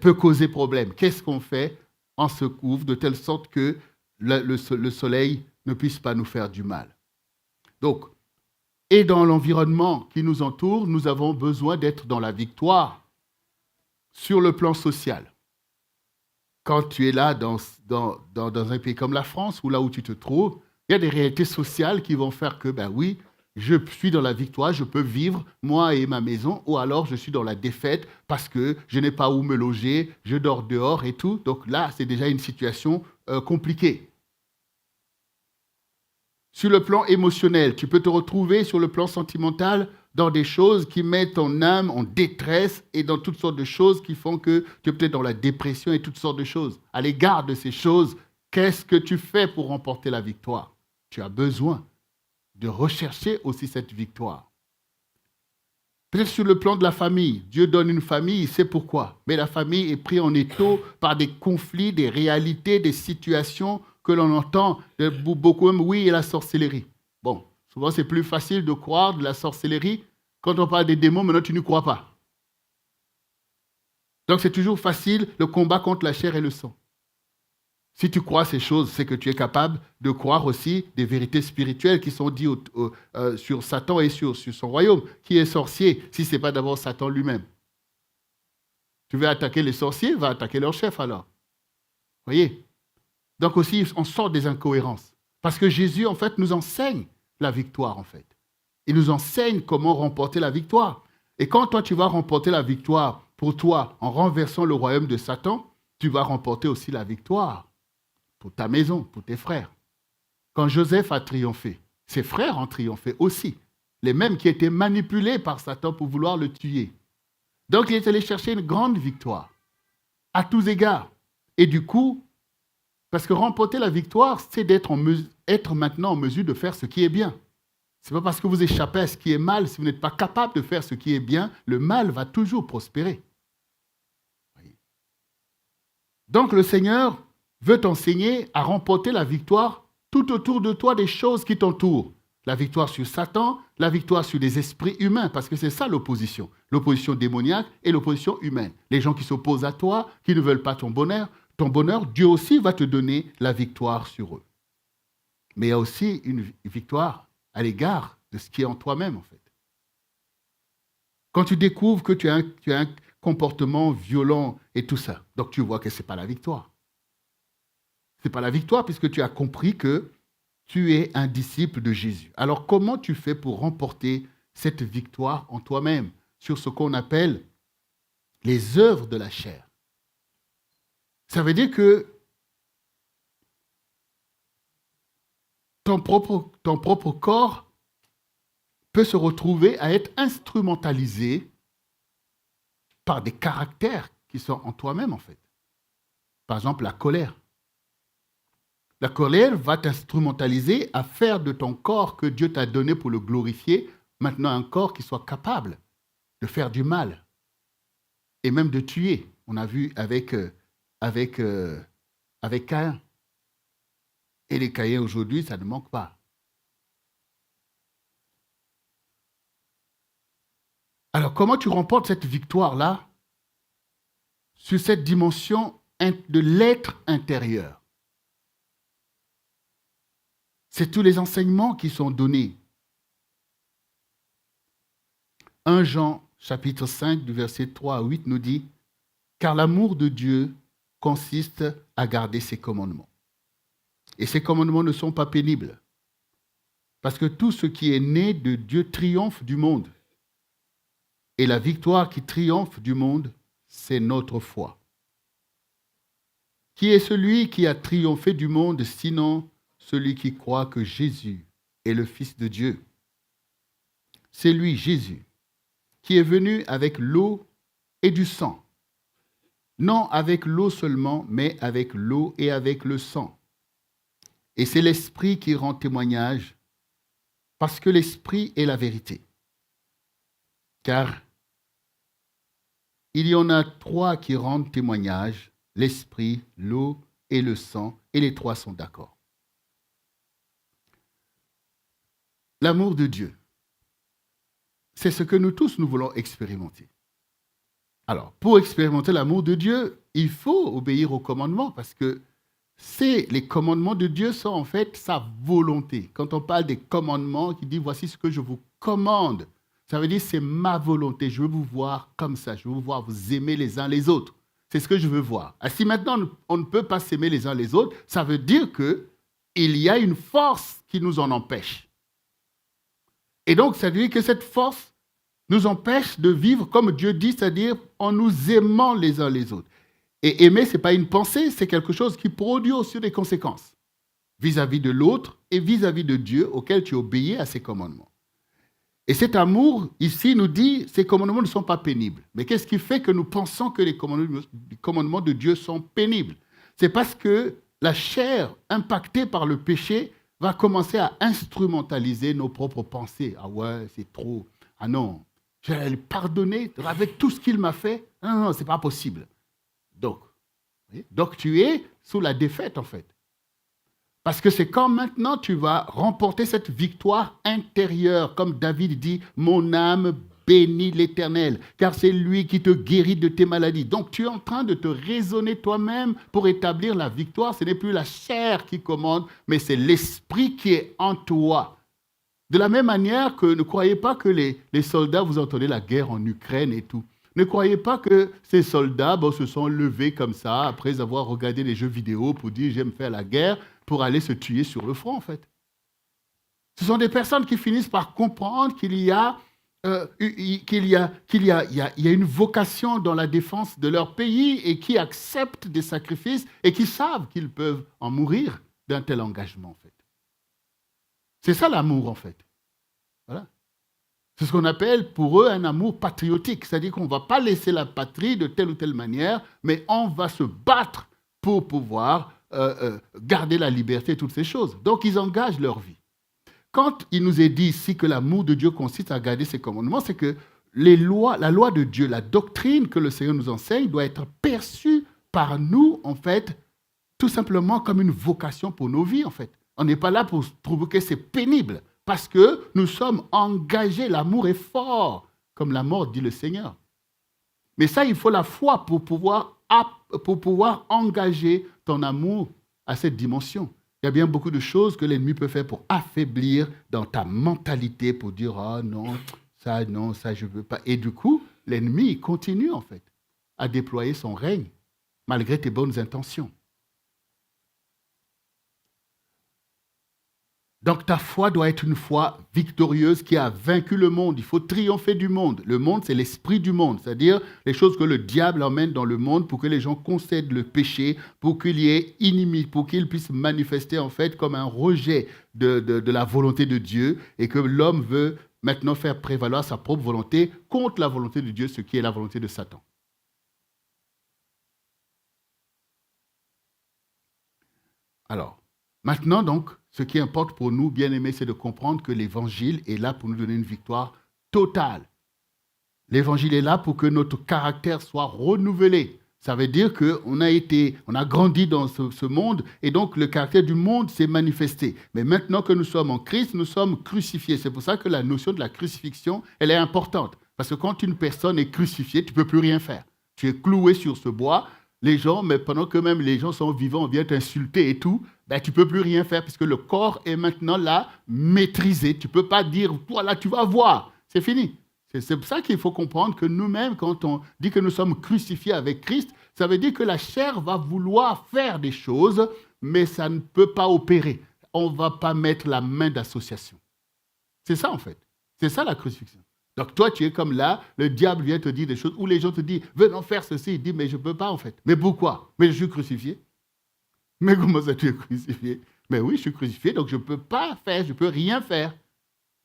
[SPEAKER 1] peut causer problème. Qu'est-ce qu'on fait? On se couvre de telle sorte que le soleil ne puisse pas nous faire du mal. Donc, et dans l'environnement qui nous entoure, nous avons besoin d'être dans la victoire sur le plan social. Quand tu es là dans un pays comme la France, ou là où tu te trouves, il y a des réalités sociales qui vont faire que, oui, je suis dans la victoire, je peux vivre, moi et ma maison, ou alors je suis dans la défaite parce que je n'ai pas où me loger, je dors dehors et tout. Donc là, c'est déjà une situation compliquée. Sur le plan émotionnel, tu peux te retrouver sur le plan sentimental dans des choses qui mettent ton âme en détresse et dans toutes sortes de choses qui font que tu es peut-être dans la dépression et toutes sortes de choses. À l'égard de ces choses, qu'est-ce que tu fais pour remporter la victoire? Tu as besoin de rechercher aussi cette victoire. Peut-être sur le plan de la famille. Dieu donne une famille, il sait pourquoi. Mais la famille est prise en étau par des conflits, des réalités, des situations que l'on entend. Beaucoup même, oui, et la sorcellerie. Bon, souvent c'est plus facile de croire de la sorcellerie. Quand on parle des démons, maintenant tu ne crois pas. Donc c'est toujours facile le combat contre la chair et le sang. Si tu crois ces choses, c'est que tu es capable de croire aussi des vérités spirituelles qui sont dites sur Satan et sur son royaume. Qui est sorcier si ce n'est pas d'abord Satan lui-même? Tu veux attaquer les sorciers, va attaquer leur chef alors. Voyez? Donc aussi, on sort des incohérences. Parce que Jésus, en fait, nous enseigne la victoire, en fait. Il nous enseigne comment remporter la victoire. Et quand toi, tu vas remporter la victoire pour toi en renversant le royaume de Satan, tu vas remporter aussi la victoire pour ta maison, pour tes frères. Quand Joseph a triomphé, ses frères ont triomphé aussi. Les mêmes qui étaient manipulés par Satan pour vouloir le tuer. Donc, il est allé chercher une grande victoire, à tous égards. Et du coup, parce que remporter la victoire, c'est être maintenant en mesure de faire ce qui est bien. Ce n'est pas parce que vous échappez à ce qui est mal, si vous n'êtes pas capable de faire ce qui est bien, le mal va toujours prospérer. Donc, le Seigneur veut t'enseigner à remporter la victoire tout autour de toi des choses qui t'entourent. La victoire sur Satan, la victoire sur les esprits humains, parce que c'est ça l'opposition. L'opposition démoniaque et l'opposition humaine. Les gens qui s'opposent à toi, qui ne veulent pas ton bonheur, Dieu aussi va te donner la victoire sur eux. Mais il y a aussi une victoire à l'égard de ce qui est en toi-même, en fait. Quand tu découvres que tu as un comportement violent et tout ça, donc tu vois que ce n'est pas la victoire. Ce n'est pas la victoire puisque tu as compris que tu es un disciple de Jésus. Alors comment tu fais pour remporter cette victoire en toi-même sur ce qu'on appelle les œuvres de la chair? Ça veut dire que ton propre corps peut se retrouver à être instrumentalisé par des caractères qui sont en toi-même, en fait. Par exemple, la colère. La colère va t'instrumentaliser à faire de ton corps que Dieu t'a donné pour le glorifier, maintenant un corps qui soit capable de faire du mal et même de tuer. On a vu avec Caïn. Et les Caïns aujourd'hui, ça ne manque pas. Alors, comment tu remportes cette victoire-là sur cette dimension de l'être intérieur? C'est tous les enseignements qui sont donnés. 1 Jean, chapitre 5, du verset 3 à 8, nous dit « Car l'amour de Dieu consiste à garder ses commandements. Et ces commandements ne sont pas pénibles, parce que tout ce qui est né de Dieu triomphe du monde. Et la victoire qui triomphe du monde, c'est notre foi. Qui est celui qui a triomphé du monde, sinon celui qui croit que Jésus est le Fils de Dieu? C'est lui, Jésus, qui est venu avec l'eau et du sang. Non avec l'eau seulement, mais avec l'eau et avec le sang. Et c'est l'Esprit qui rend témoignage, parce que l'Esprit est la vérité. Car il y en a 3 qui rendent témoignage, l'Esprit, l'eau et le sang, et les 3 sont d'accord. L'amour de Dieu, c'est ce que nous tous, nous voulons expérimenter. Alors, pour expérimenter l'amour de Dieu, il faut obéir aux commandements, parce que les commandements de Dieu sont en fait sa volonté. Quand on parle des commandements, qui dit « voici ce que je vous commande », ça veut dire c'est ma volonté, je veux vous voir comme ça, je veux vous voir vous aimer les uns les autres. C'est ce que je veux voir. Et si maintenant on ne peut pas s'aimer les uns les autres, ça veut dire qu'il y a une force qui nous en empêche. Et donc, ça veut dire que cette force nous empêche de vivre comme Dieu dit, c'est-à-dire en nous aimant les uns les autres. Et aimer, ce n'est pas une pensée, c'est quelque chose qui produit aussi des conséquences vis-à-vis de l'autre et vis-à-vis de Dieu auquel tu obéis à ses commandements. Et cet amour, ici, nous dit, ces commandements ne sont pas pénibles. Mais qu'est-ce qui fait que nous pensons que les commandements de Dieu sont pénibles? C'est parce que la chair, impactée par le péché, va commencer à instrumentaliser nos propres pensées. Ah ouais, c'est trop. Ah non, je vais le pardonner avec tout ce qu'il m'a fait. Non, non, ce n'est pas possible. Donc, tu es sous la défaite, en fait. Parce que c'est quand maintenant tu vas remporter cette victoire intérieure, comme David dit, « Mon âme bénit l'Éternel, car c'est lui qui te guérit de tes maladies. » Donc tu es en train de te raisonner toi-même pour établir la victoire. Ce n'est plus la chair qui commande, mais c'est l'esprit qui est en toi. De la même manière que ne croyez pas que les soldats, vous entendez la guerre en Ukraine et tout. Ne croyez pas que ces soldats se sont levés comme ça, après avoir regardé les jeux vidéo pour dire « j'aime faire la guerre », pour aller se tuer sur le front, en fait. Ce sont des personnes qui finissent par comprendre qu'il y a une vocation dans la défense de leur pays et qui acceptent des sacrifices et qui savent qu'ils peuvent en mourir d'un tel engagement, en fait. C'est ça l'amour, en fait. Voilà. C'est ce qu'on appelle pour eux un amour patriotique, c'est-à-dire qu'on ne va pas laisser la patrie de telle ou telle manière, mais on va se battre pour pouvoir garder la liberté et toutes ces choses. Donc, ils engagent leur vie. Quand il nous est dit ici que l'amour de Dieu consiste à garder ses commandements, c'est que la loi de Dieu, la doctrine que le Seigneur nous enseigne doit être perçue par nous, en fait, tout simplement comme une vocation pour nos vies, en fait. On n'est pas là pour trouver que c'est pénible, parce que nous sommes engagés, l'amour est fort, comme la mort dit le Seigneur. Mais ça, il faut la foi pour pouvoir engager ton amour à cette dimension. Il y a bien beaucoup de choses que l'ennemi peut faire pour affaiblir dans ta mentalité, pour dire « Ah non, ça, non, ça, je ne veux pas. Et du coup, l'ennemi il continue, en fait, à déployer son règne, malgré tes bonnes intentions. Donc ta foi doit être une foi victorieuse qui a vaincu le monde. Il faut triompher du monde. Le monde, c'est l'esprit du monde, c'est-à-dire les choses que le diable emmène dans le monde pour que les gens concèdent le péché, pour qu'il y ait inimitié, pour qu'il puisse manifester en fait comme un rejet de la volonté de Dieu et que l'homme veut maintenant faire prévaloir sa propre volonté contre la volonté de Dieu, ce qui est la volonté de Satan. Alors, maintenant donc, ce qui importe pour nous, bien-aimés, c'est de comprendre que l'Évangile est là pour nous donner une victoire totale. L'Évangile est là pour que notre caractère soit renouvelé. Ça veut dire qu'on a grandi dans ce monde et donc le caractère du monde s'est manifesté. Mais maintenant que nous sommes en Christ, nous sommes crucifiés. C'est pour ça que la notion de la crucifixion, elle est importante. Parce que quand une personne est crucifiée, tu ne peux plus rien faire. Tu es cloué sur ce bois. Les gens, mais pendant que même les gens sont vivants, on vient t'insulter et tout, ben, tu ne peux plus rien faire puisque le corps est maintenant là, maîtrisé. Tu ne peux pas dire, toi là, tu vas voir. C'est fini. C'est pour ça qu'il faut comprendre que nous-mêmes, quand on dit que nous sommes crucifiés avec Christ, ça veut dire que la chair va vouloir faire des choses, mais ça ne peut pas opérer. On ne va pas mettre la main d'association. C'est ça en fait. C'est ça la crucifixion. Donc toi, tu es comme là, le diable vient te dire des choses, ou les gens te disent, venons faire ceci. Il dit, mais je ne peux pas en fait. Mais pourquoi? Mais je suis crucifié. Mais comment ça tu es crucifié? Mais oui, je suis crucifié, donc je ne peux pas faire, je ne peux rien faire.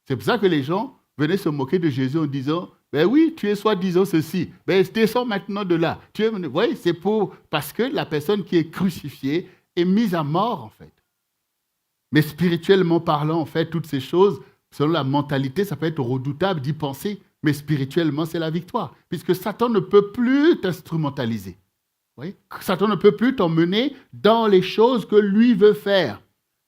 [SPEAKER 1] C'est pour ça que les gens venaient se moquer de Jésus en disant, ben oui, tu es soi-disant ceci, ben descends maintenant de là. Oui, c'est parce que la personne qui est crucifiée est mise à mort en fait. Mais spirituellement parlant, en fait, toutes ces choses, selon la mentalité, ça peut être redoutable d'y penser, mais spirituellement, c'est la victoire. Puisque Satan ne peut plus t'instrumentaliser. Oui? Satan ne peut plus t'emmener dans les choses que lui veut faire.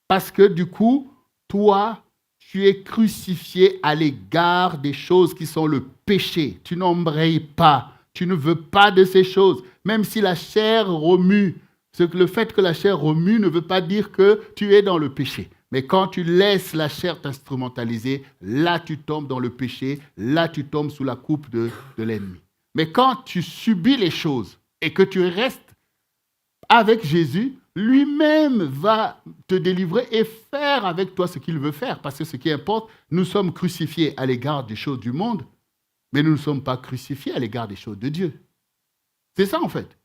[SPEAKER 1] Parce que du coup, toi, tu es crucifié à l'égard des choses qui sont le péché. Tu n'embrayes pas. Tu ne veux pas de ces choses. Même si la chair remue. Le fait que la chair remue ne veut pas dire que tu es dans le péché. Mais quand tu laisses la chair t'instrumentaliser, là tu tombes dans le péché, là tu tombes sous la coupe de l'ennemi. Mais quand tu subis les choses et que tu restes avec Jésus, lui-même va te délivrer et faire avec toi ce qu'il veut faire. Parce que ce qui importe, nous sommes crucifiés à l'égard des choses du monde, mais nous ne sommes pas crucifiés à l'égard des choses de Dieu. C'est ça en fait.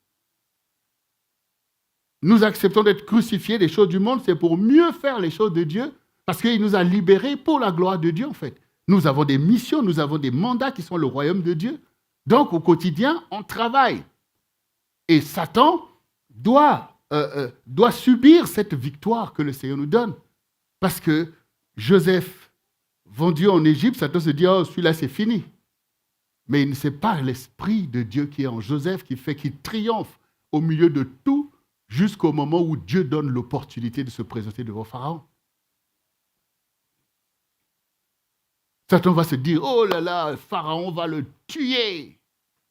[SPEAKER 1] Nous acceptons d'être crucifiés des choses du monde, c'est pour mieux faire les choses de Dieu, parce qu'il nous a libérés pour la gloire de Dieu, en fait. Nous avons des missions, nous avons des mandats qui sont le royaume de Dieu. Donc, au quotidien, on travaille. Et Satan doit subir cette victoire que le Seigneur nous donne. Parce que Joseph, vendu en Égypte, Satan se dit, oh, celui-là, c'est fini. Mais c'est pas l'Esprit de Dieu qui est en Joseph qui fait qu'il triomphe au milieu de tout, jusqu'au moment où Dieu donne l'opportunité de se présenter devant Pharaon. Satan va se dire, oh là là, Pharaon va le tuer.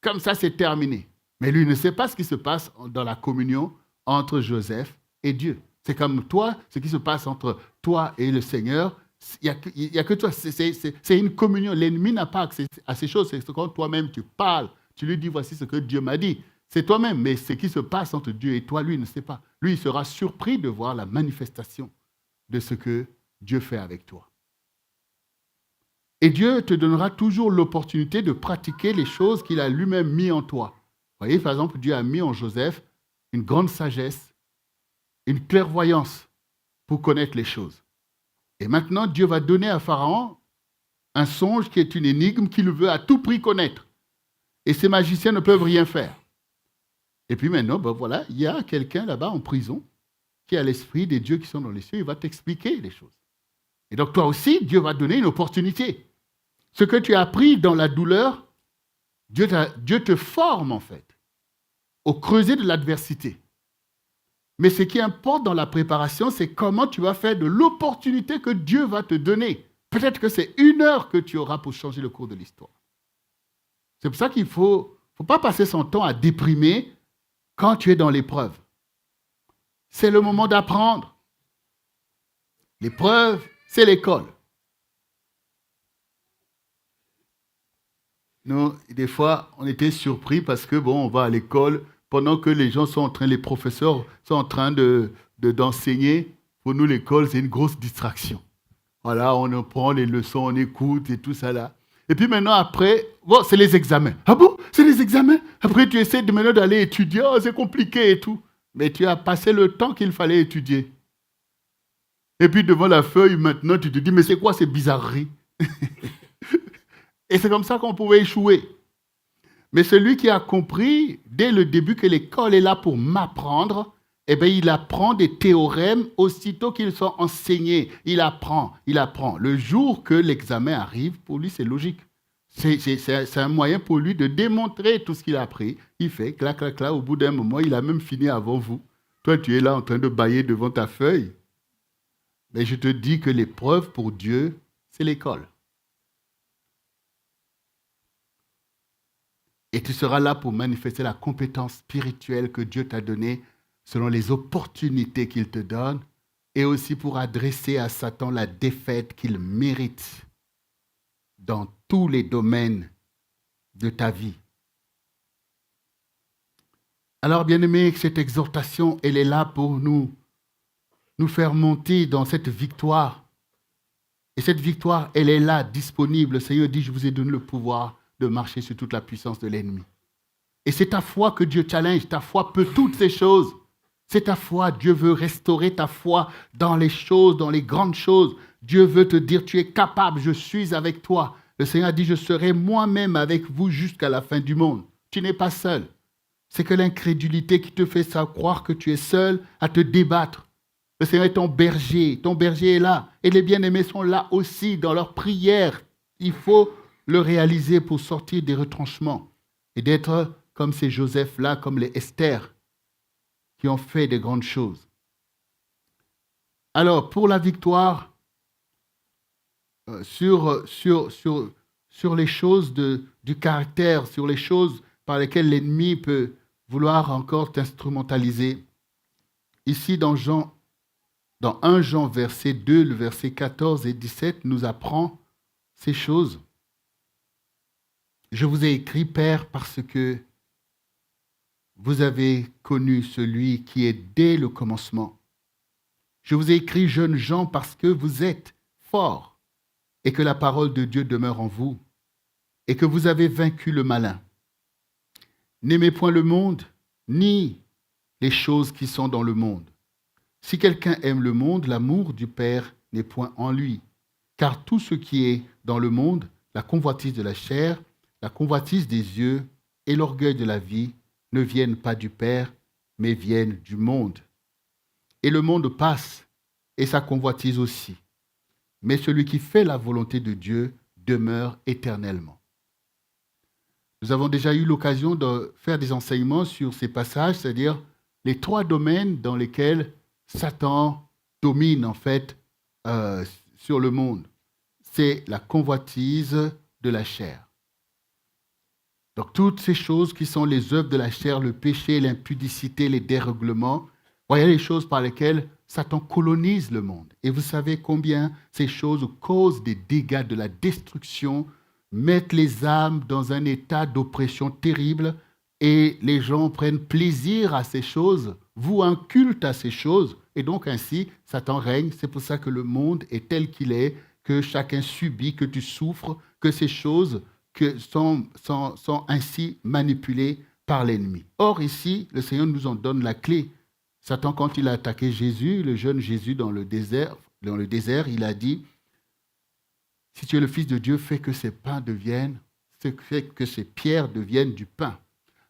[SPEAKER 1] Comme ça, c'est terminé. Mais lui ne sait pas ce qui se passe dans la communion entre Joseph et Dieu. C'est comme toi, ce qui se passe entre toi et le Seigneur, il n'y a que toi. C'est une communion. L'ennemi n'a pas accès à ces choses. C'est quand toi-même tu parles, tu lui dis, voici ce que Dieu m'a dit. C'est toi-même, mais ce qui se passe entre Dieu et toi, lui, il ne sait pas. Lui, il sera surpris de voir la manifestation de ce que Dieu fait avec toi. Et Dieu te donnera toujours l'opportunité de pratiquer les choses qu'il a lui-même mis en toi. Vous voyez, par exemple, Dieu a mis en Joseph une grande sagesse, une clairvoyance pour connaître les choses. Et maintenant, Dieu va donner à Pharaon un songe qui est une énigme qu'il veut à tout prix connaître. Et ces magiciens ne peuvent rien faire. Et puis maintenant, ben voilà, il y a quelqu'un là-bas en prison qui a l'esprit des dieux qui sont dans les cieux, il va t'expliquer les choses. Et donc toi aussi, Dieu va donner une opportunité. Ce que tu as appris dans la douleur, Dieu te forme en fait, au creuset de l'adversité. Mais ce qui importe dans la préparation, c'est comment tu vas faire de l'opportunité que Dieu va te donner. Peut-être que c'est 1 heure que tu auras pour changer le cours de l'histoire. C'est pour ça qu'il ne faut pas passer son temps à déprimer quand tu es dans l'épreuve. C'est le moment d'apprendre. L'épreuve, c'est l'école. Nous, des fois, on était surpris parce que, bon, on va à l'école, pendant que les gens sont en train, les professeurs sont en train d'enseigner. Pour nous, l'école, c'est une grosse distraction. Voilà, on prend les leçons, on écoute et tout ça là. Et puis maintenant, après, bon, c'est les examens. Ah bon? C'est les examens? Après, tu essaies de maintenant d'aller étudier. Oh, c'est compliqué et tout. Mais tu as passé le temps qu'il fallait étudier. Et puis devant la feuille, maintenant, tu te dis, mais c'est quoi ces bizarreries? Et c'est comme ça qu'on pouvait échouer. Mais celui qui a compris dès le début que l'école est là pour m'apprendre, eh bien, il apprend des théorèmes aussitôt qu'ils sont enseignés. Il apprend. Le jour que l'examen arrive, pour lui, c'est logique. C'est un moyen pour lui de démontrer tout ce qu'il a appris. Il fait clac, clac, clac. Au bout d'un moment, il a même fini avant vous. Toi, tu es là en train de bâiller devant ta feuille. Mais je te dis que l'épreuve pour Dieu, c'est l'école. Et tu seras là pour manifester la compétence spirituelle que Dieu t'a donnée selon les opportunités qu'il te donne et aussi pour adresser à Satan la défaite qu'il mérite dans tous les domaines de ta vie. Alors, bien-aimés, cette exhortation, elle est là pour nous faire monter dans cette victoire. Et cette victoire, elle est là, disponible. Le Seigneur dit, je vous ai donné le pouvoir de marcher sur toute la puissance de l'ennemi. Et c'est ta foi que Dieu challenge. Ta foi peut toutes ces choses. C'est ta foi. Dieu veut restaurer ta foi dans les choses, dans les grandes choses. Dieu veut te dire, tu es capable, je suis avec toi. Le Seigneur dit, je serai moi-même avec vous jusqu'à la fin du monde. Tu n'es pas seul. C'est que l'incrédulité qui te fait croire que tu es seul à te débattre. Le Seigneur est ton berger est là. Et les bien-aimés sont là aussi dans leur prière. Il faut le réaliser pour sortir des retranchements et d'être comme ces Joseph-là, comme les Esther, qui ont fait de grandes choses. Alors, pour la victoire sur les choses du caractère, sur les choses par lesquelles l'ennemi peut vouloir encore t'instrumentaliser, ici dans 1 Jean verset 2, le verset 14 et 17 nous apprend ces choses. Je vous ai écrit, Père, parce que vous avez connu celui qui est dès le commencement. Je vous ai écrit, jeunes gens, parce que vous êtes forts et que la parole de Dieu demeure en vous et que vous avez vaincu le malin. N'aimez point le monde, ni les choses qui sont dans le monde. Si quelqu'un aime le monde, l'amour du Père n'est point en lui. Car tout ce qui est dans le monde, la convoitise de la chair, la convoitise des yeux et l'orgueil de la vie, ne viennent pas du Père, mais viennent du monde. Et le monde passe, et sa convoitise aussi. Mais celui qui fait la volonté de Dieu demeure éternellement. Nous avons déjà eu l'occasion de faire des enseignements sur ces passages, c'est-à-dire les 3 domaines dans lesquels Satan domine en fait sur le monde. C'est la convoitise de la chair. Donc toutes ces choses qui sont les œuvres de la chair, le péché, l'impudicité, les dérèglements, voyez les choses par lesquelles Satan colonise le monde. Et vous savez combien ces choses causent des dégâts, de la destruction, mettent les âmes dans un état d'oppression terrible et les gens prennent plaisir à ces choses, vouent un culte à ces choses et donc ainsi Satan règne. C'est pour ça que le monde est tel qu'il est, que chacun subit, que tu souffres, que ces choses sont ainsi manipulées par l'ennemi. Or ici, le Seigneur nous en donne la clé. Satan, quand il a attaqué Jésus, le jeune Jésus dans le désert, il a dit, si tu es le Fils de Dieu, fais que ces pierres deviennent du pain.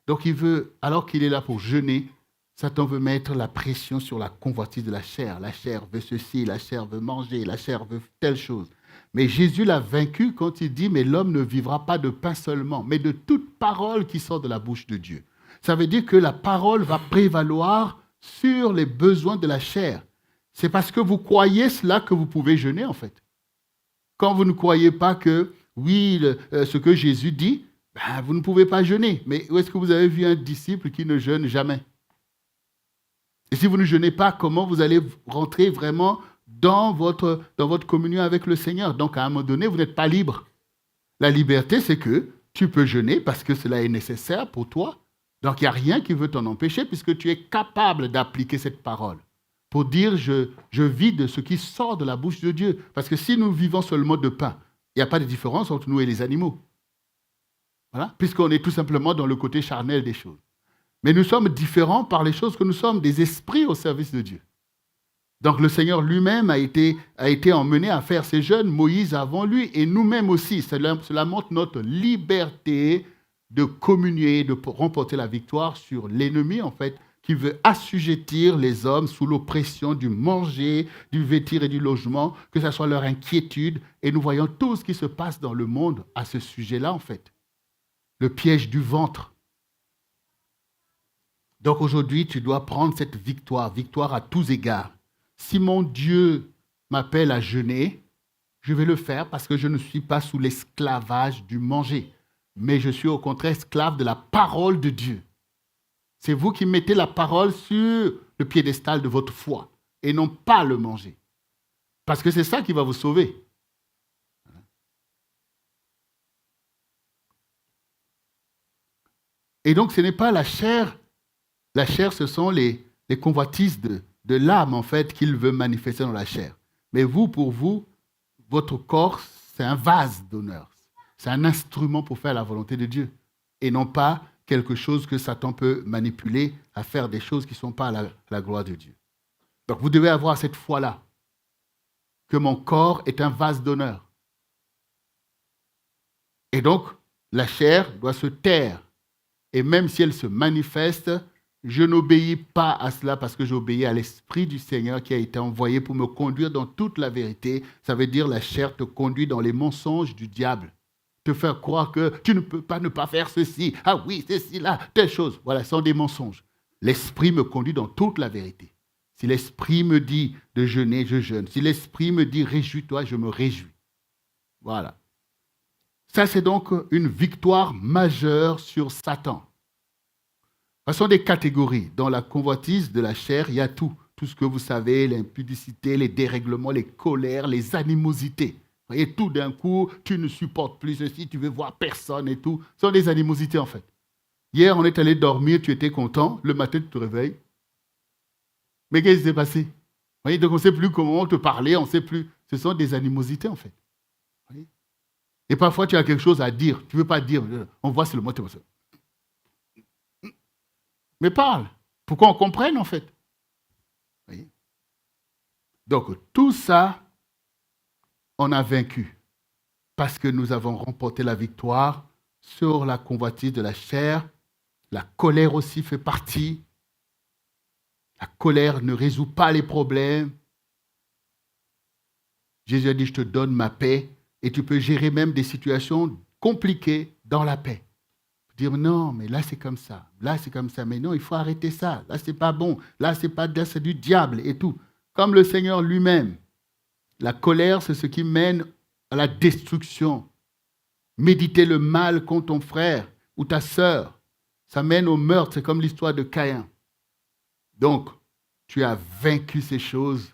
[SPEAKER 1] Donc il veut, alors qu'il est là pour jeûner, Satan veut mettre la pression sur la convoitise de la chair. La chair veut ceci, la chair veut manger, la chair veut telle chose. Mais Jésus l'a vaincu quand il dit, mais l'homme ne vivra pas de pain seulement, mais de toute parole qui sort de la bouche de Dieu. Ça veut dire que la parole va prévaloir sur les besoins de la chair. C'est parce que vous croyez cela que vous pouvez jeûner en fait. Quand vous ne croyez pas que, oui, ce que Jésus dit, vous ne pouvez pas jeûner. Mais où est-ce que vous avez vu un disciple qui ne jeûne jamais? Et si vous ne jeûnez pas, comment vous allez rentrer vraiment dans votre communion avec le Seigneur? Donc, à un moment donné, vous n'êtes pas libre. La liberté, c'est que Tu peux jeûner parce que cela est nécessaire pour toi. Donc, il n'y a rien qui veut t'en empêcher puisque tu es capable d'appliquer cette parole pour dire je vis de ce qui sort de la bouche de Dieu. Parce que si nous vivons seulement de pain, il n'y a pas de différence entre nous et les animaux. Voilà, puisqu'on est tout simplement dans le côté charnel des choses. Mais nous sommes différents par les choses que nous sommes des esprits au service de Dieu. Donc le Seigneur lui-même a été emmené à faire ces jeûnes, Moïse avant lui, et nous-mêmes aussi. Cela montre notre liberté de communier, de remporter la victoire sur l'ennemi, en fait, qui veut assujettir les hommes sous l'oppression du manger, du vêtir et du logement, que ce soit leur inquiétude. Et nous voyons tout ce qui se passe dans le monde à ce sujet-là, en fait. Le piège du ventre. Donc aujourd'hui, tu dois prendre cette victoire à tous égards. Si mon Dieu m'appelle à jeûner, je vais le faire parce que je ne suis pas sous l'esclavage du manger, mais je suis au contraire esclave de la parole de Dieu. C'est vous qui mettez la parole sur le piédestal de votre foi et non pas le manger. Parce que c'est ça qui va vous sauver. Et donc, ce n'est pas la chair. La chair, ce sont les convoitises de l'âme, en fait, qu'il veut manifester dans la chair. Mais vous, pour vous, votre corps, c'est un vase d'honneur. C'est un instrument pour faire la volonté de Dieu. Et non pas quelque chose que Satan peut manipuler à faire des choses qui ne sont pas à la gloire de Dieu. Donc, vous devez avoir cette foi-là, que mon corps est un vase d'honneur. Et donc, la chair doit se taire. Et même si elle se manifeste, je n'obéis pas à cela parce que j'obéis à l'Esprit du Seigneur qui a été envoyé pour me conduire dans toute la vérité. Ça veut dire la chair te conduit dans les mensonges du diable. Te faire croire que tu ne peux pas ne pas faire ceci. Ah oui, ceci, là, telle chose. Voilà, ce sont des mensonges. L'Esprit me conduit dans toute la vérité. Si l'Esprit me dit de jeûner, je jeûne. Si l'Esprit me dit réjouis-toi, je me réjouis. Voilà. Ça, c'est donc une victoire majeure sur Satan. Ce sont des catégories. Dans la convoitise de la chair, il y a tout. Tout ce que vous savez, l'impudicité, les dérèglements, les colères, les animosités. Vous voyez, tout d'un coup, tu ne supportes plus ceci, tu veux voir personne et tout. Ce sont des animosités, en fait. Hier, on est allé dormir, tu étais content. Le matin, tu te réveilles. Mais qu'est-ce qui s'est passé? Vous voyez, donc on ne sait plus comment te parler, on ne sait plus. Ce sont des animosités, en fait. Vous voyez? Et parfois, tu as quelque chose à dire. Tu ne veux pas dire. On voit, c'est le mot. Mais parle, pour qu'on comprenne en fait. Voyez? Donc tout ça, on a vaincu parce que nous avons remporté la victoire sur la convoitise de la chair. La colère aussi fait partie. La colère ne résout pas les problèmes. Jésus a dit, je te donne ma paix et tu peux gérer même des situations compliquées dans la paix. Dire non, mais là c'est comme ça, mais non, il faut arrêter ça, là c'est pas bon, là c'est du diable et tout. Comme le Seigneur lui-même, la colère c'est ce qui mène à la destruction. Méditer le mal contre ton frère ou ta sœur, ça mène au meurtre, c'est comme l'histoire de Caïn. Donc, tu as vaincu ces choses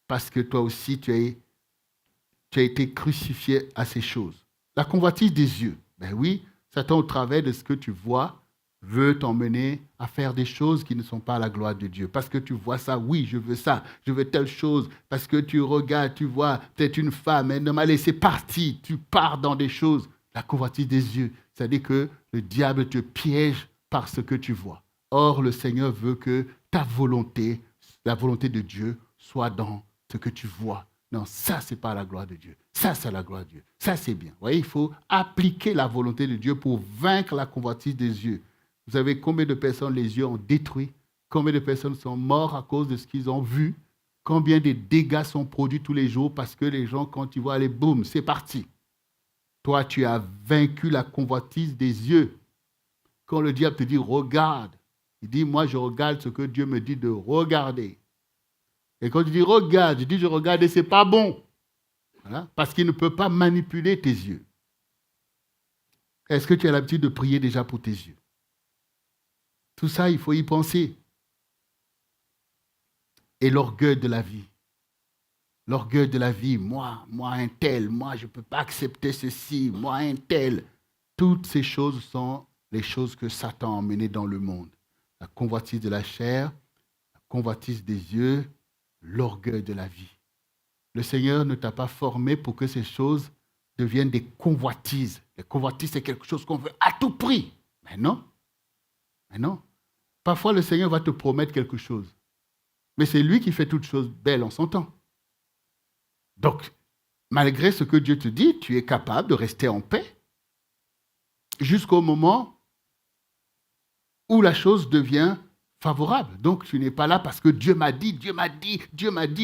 [SPEAKER 1] parce que toi aussi tu as été crucifié à ces choses. La convoitise des yeux, ben oui, Satan, au travers de ce que tu vois, veut t'emmener à faire des choses qui ne sont pas à la gloire de Dieu. Parce que tu vois ça, oui, je veux telle chose. Parce que tu regardes, tu vois, peut-être une femme, elle ne m'a laissé partir. Tu pars dans des choses. La convoitise des yeux, c'est-à-dire que le diable te piège par ce que tu vois. Or, le Seigneur veut que ta volonté, la volonté de Dieu, soit dans ce que tu vois. Non, ça, ce n'est pas la gloire de Dieu. Ça, c'est la gloire de Dieu. Ça, c'est bien. Vous voyez, il faut appliquer la volonté de Dieu pour vaincre la convoitise des yeux. Vous savez combien de personnes les yeux ont détruit? Combien de personnes sont mortes à cause de ce qu'ils ont vu? Combien de dégâts sont produits tous les jours parce que les gens, quand ils voient aller, boum, c'est parti. Toi, tu as vaincu la convoitise des yeux. Quand le diable te dit, regarde, il dit, moi, je regarde ce que Dieu me dit de regarder. Et quand tu dis regarde, je dis je regarde et ce n'est pas bon. Voilà. Parce qu'il ne peut pas manipuler tes yeux. Est-ce que tu as l'habitude de prier déjà pour tes yeux? Tout ça, il faut y penser. Et l'orgueil de la vie. L'orgueil de la vie, moi un tel, moi je ne peux pas accepter ceci, moi un tel. Toutes ces choses sont les choses que Satan a emmenées dans le monde. La convoitise de la chair, la convoitise des yeux, l'orgueil de la vie. Le Seigneur ne t'a pas formé pour que ces choses deviennent des convoitises. Les convoitises, c'est quelque chose qu'on veut à tout prix. Mais non. Mais non. Parfois, le Seigneur va te promettre quelque chose. Mais c'est lui qui fait toutes choses belles en son temps. Donc, malgré ce que Dieu te dit, tu es capable de rester en paix jusqu'au moment où la chose devient favorable. Donc, tu n'es pas là parce que Dieu m'a dit,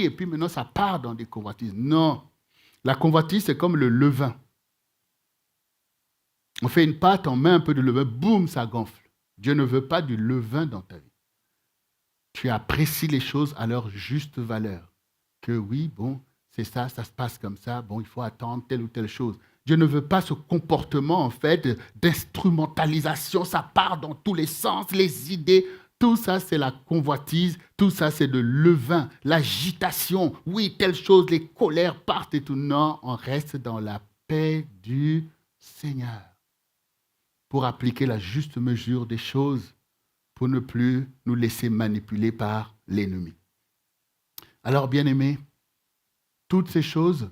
[SPEAKER 1] et puis maintenant ça part dans des convoitises. Non. La convoitise, c'est comme le levain. On fait une pâte, on met un peu de levain, boum, ça gonfle. Dieu ne veut pas du levain dans ta vie. Tu apprécies les choses à leur juste valeur. Que oui, bon, c'est ça, ça se passe comme ça, bon, il faut attendre telle ou telle chose. Dieu ne veut pas ce comportement, en fait, d'instrumentalisation, ça part dans tous les sens, les idées. Tout ça, c'est la convoitise, tout ça, c'est de levain, l'agitation. Oui, telle chose, les colères partent et tout. Non, on reste dans la paix du Seigneur pour appliquer la juste mesure des choses, pour ne plus nous laisser manipuler par l'ennemi. Alors, bien-aimés, toutes ces choses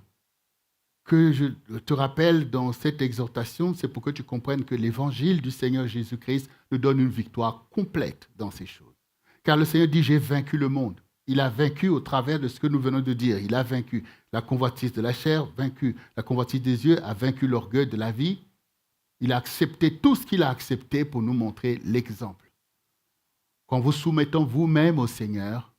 [SPEAKER 1] que je te rappelle dans cette exhortation, c'est pour que tu comprennes que l'évangile du Seigneur Jésus-Christ nous donne une victoire complète dans ces choses. Car le Seigneur dit, j'ai vaincu le monde. Il a vaincu au travers de ce que nous venons de dire. Il a vaincu la convoitise de la chair, vaincu la convoitise des yeux, a vaincu l'orgueil de la vie. Il a accepté tout ce qu'il a accepté pour nous montrer l'exemple. Quand vous soumettons vous-même au Seigneur,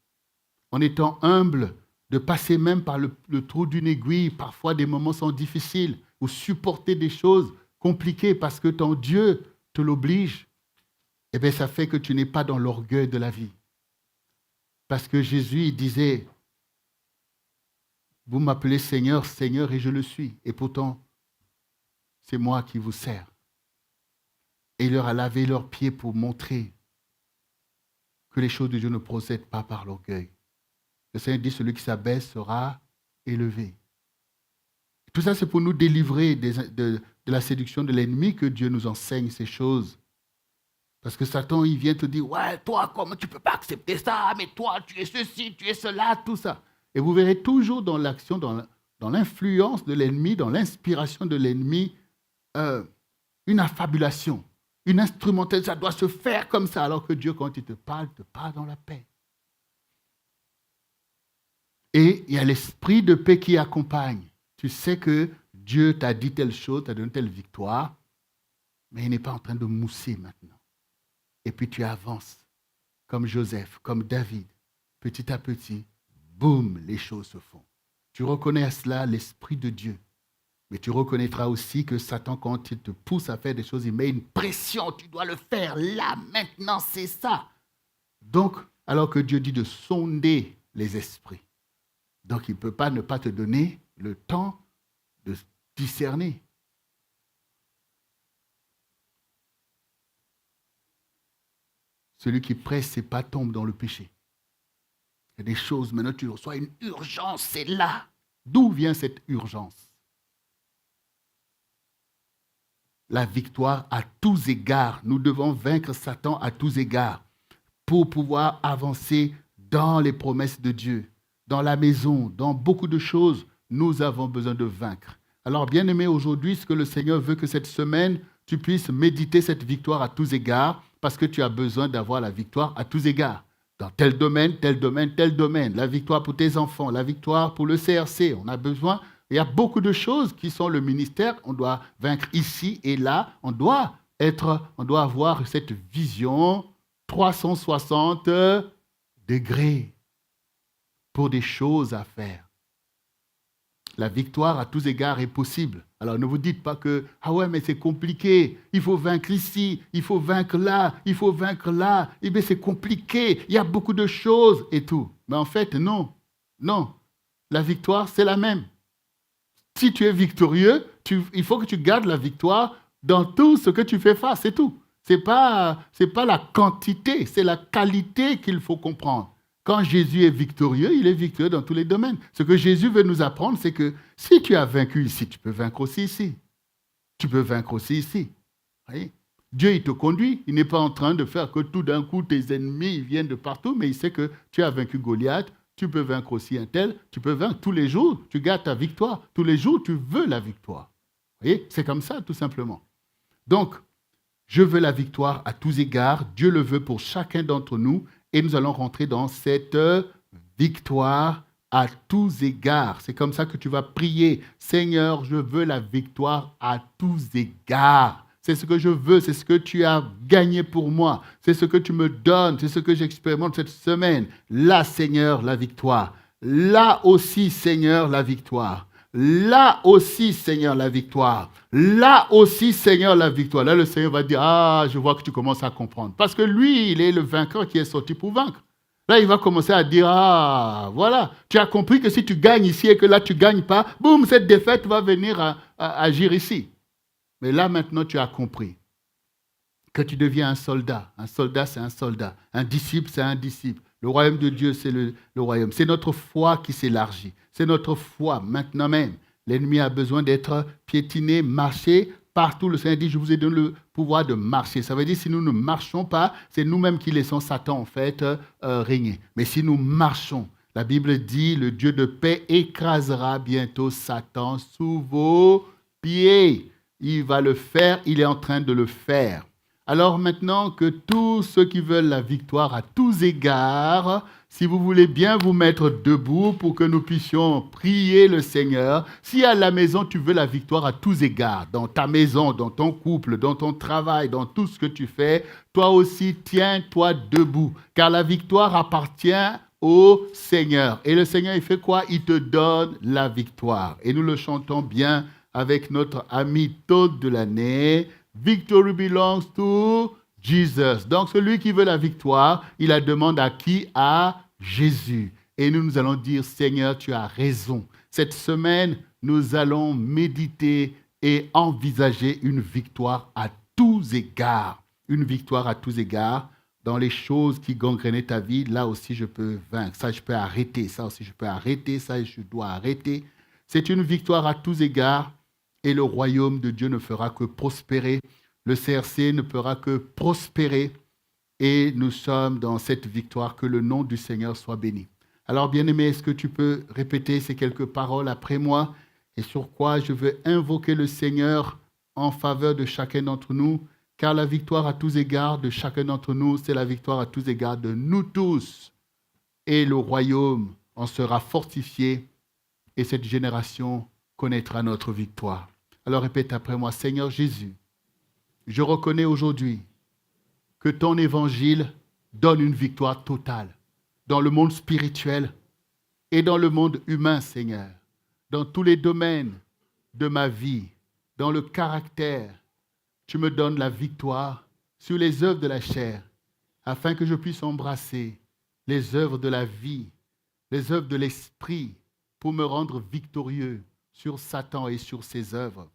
[SPEAKER 1] en étant humble, de passer même par le trou d'une aiguille, parfois des moments sont difficiles, ou supporter des choses compliquées parce que ton Dieu te l'oblige, eh bien ça fait que tu n'es pas dans l'orgueil de la vie. Parce que Jésus il disait, vous m'appelez Seigneur, Seigneur, et je le suis. Et pourtant, c'est moi qui vous sers. Et il leur a lavé leurs pieds pour montrer que les choses de Dieu ne procèdent pas par l'orgueil. Le Seigneur dit, celui qui s'abaisse sera élevé. Tout ça, c'est pour nous délivrer de la séduction de l'ennemi que Dieu nous enseigne ces choses. Parce que Satan, il vient te dire, ouais, toi, comment tu ne peux pas accepter ça? Mais toi, tu es ceci, tu es cela, tout ça. Et vous verrez toujours dans l'action, dans l'influence de l'ennemi, dans l'inspiration de l'ennemi, une affabulation, une instrumentalisation. Ça doit se faire comme ça, alors que Dieu, quand il te parle dans la paix. Et il y a l'esprit de paix qui accompagne. Tu sais que Dieu t'a dit telle chose, t'a donné telle victoire, mais il n'est pas en train de mousser maintenant. Et puis tu avances, comme Joseph, comme David. Petit à petit, boum, les choses se font. Tu reconnais à cela l'esprit de Dieu. Mais tu reconnaîtras aussi que Satan, quand il te pousse à faire des choses, il met une pression. Tu dois le faire là, maintenant, c'est ça. Donc, alors que Dieu dit de sonder les esprits. Donc, il ne peut pas ne pas te donner le temps de discerner. Celui qui presse ses pas tombe dans le péché. Il y a des choses, maintenant tu reçois une urgence, c'est là. D'où vient cette urgence? La victoire à tous égards. Nous devons vaincre Satan à tous égards pour pouvoir avancer dans les promesses de Dieu. Dans la maison, dans beaucoup de choses, nous avons besoin de vaincre. Alors, bien-aimé, aujourd'hui, ce que le Seigneur veut que cette semaine, tu puisses méditer cette victoire à tous égards, parce que tu as besoin d'avoir la victoire à tous égards. Dans tel domaine, tel domaine, tel domaine. La victoire pour tes enfants, la victoire pour le CRC. On a besoin, il y a beaucoup de choses qui sont le ministère. On doit vaincre ici et là. On doit avoir cette vision 360 degrés. Pour des choses à faire. La victoire à tous égards est possible. Alors ne vous dites pas que, ah ouais, mais c'est compliqué, il faut vaincre ici, il faut vaincre là, il faut vaincre là, eh bien c'est compliqué, il y a beaucoup de choses et tout. Mais en fait, non, non. La victoire, c'est la même. Si tu es victorieux, il faut que tu gardes la victoire dans tout ce que tu fais face, c'est tout. C'est pas la quantité, c'est la qualité qu'il faut comprendre. Quand Jésus est victorieux, il est victorieux dans tous les domaines. Ce que Jésus veut nous apprendre, c'est que si tu as vaincu ici, tu peux vaincre aussi ici. Tu peux vaincre aussi ici. Oui. Dieu, il te conduit. Il n'est pas en train de faire que tout d'un coup, tes ennemis viennent de partout, mais il sait que tu as vaincu Goliath, tu peux vaincre aussi un tel, tu peux vaincre tous les jours, tu gardes ta victoire. Tous les jours, tu veux la victoire. Vous voyez, c'est comme ça, tout simplement. Donc, je veux la victoire à tous égards. Dieu le veut pour chacun d'entre nous. Et nous allons rentrer dans cette victoire à tous égards. C'est comme ça que tu vas prier. Seigneur, je veux la victoire à tous égards. C'est ce que je veux, c'est ce que tu as gagné pour moi. C'est ce que tu me donnes, c'est ce que j'expérimente cette semaine. Là, Seigneur, la victoire. Là aussi, Seigneur, la victoire. Là aussi, Seigneur, la victoire. Là aussi, Seigneur, la victoire. Là, le Seigneur va dire, ah, je vois que tu commences à comprendre. Parce que lui, il est le vainqueur qui est sorti pour vaincre. Là, il va commencer à dire, ah, voilà, tu as compris que si tu gagnes ici et que là, tu ne gagnes pas, boum, cette défaite va venir à agir ici. Mais là, maintenant, tu as compris que tu deviens un soldat. Un soldat, c'est un soldat. Un disciple, c'est un disciple. Le royaume de Dieu, c'est le royaume. C'est notre foi qui s'élargit. C'est notre foi, maintenant même. L'ennemi a besoin d'être piétiné, marché partout. Le Seigneur dit, je vous ai donné le pouvoir de marcher. Ça veut dire, si nous ne marchons pas, c'est nous-mêmes qui laissons Satan, en fait, régner. Mais si nous marchons, la Bible dit, le Dieu de paix écrasera bientôt Satan sous vos pieds. Il va le faire, il est en train de le faire. Alors maintenant que tous ceux qui veulent la victoire à tous égards, si vous voulez bien vous mettre debout pour que nous puissions prier le Seigneur, si à la maison tu veux la victoire à tous égards, dans ta maison, dans ton couple, dans ton travail, dans tout ce que tu fais, toi aussi tiens-toi debout, car la victoire appartient au Seigneur. Et le Seigneur, il fait quoi? Il te donne la victoire. Et nous le chantons bien avec notre ami taupe de l'année. Victory belongs to Jesus. Donc, celui qui veut la victoire, il la demande à qui? À Jésus. Et nous allons dire, Seigneur, tu as raison. Cette semaine, nous allons méditer et envisager une victoire à tous égards. Une victoire à tous égards. Dans les choses qui gangrenaient ta vie, là aussi, je peux vaincre. Ça, je peux arrêter. Ça aussi, je peux arrêter. Ça, je dois arrêter. C'est une victoire à tous égards. Et le royaume de Dieu ne fera que prospérer. Le CRC ne fera que prospérer. Et nous sommes dans cette victoire, que le nom du Seigneur soit béni. Alors, bien-aimé, est-ce que tu peux répéter ces quelques paroles après moi? Et sur quoi je veux invoquer le Seigneur en faveur de chacun d'entre nous? Car la victoire à tous égards de chacun d'entre nous, c'est la victoire à tous égards de nous tous. Et le royaume en sera fortifié. Et cette génération connaîtra notre victoire. Alors répète après moi, Seigneur Jésus, je reconnais aujourd'hui que ton évangile donne une victoire totale dans le monde spirituel et dans le monde humain, Seigneur, dans tous les domaines de ma vie, dans le caractère. Tu me donnes la victoire sur les œuvres de la chair, afin que je puisse embrasser les œuvres de la vie, les œuvres de l'esprit, pour me rendre victorieux sur Satan et sur ses œuvres.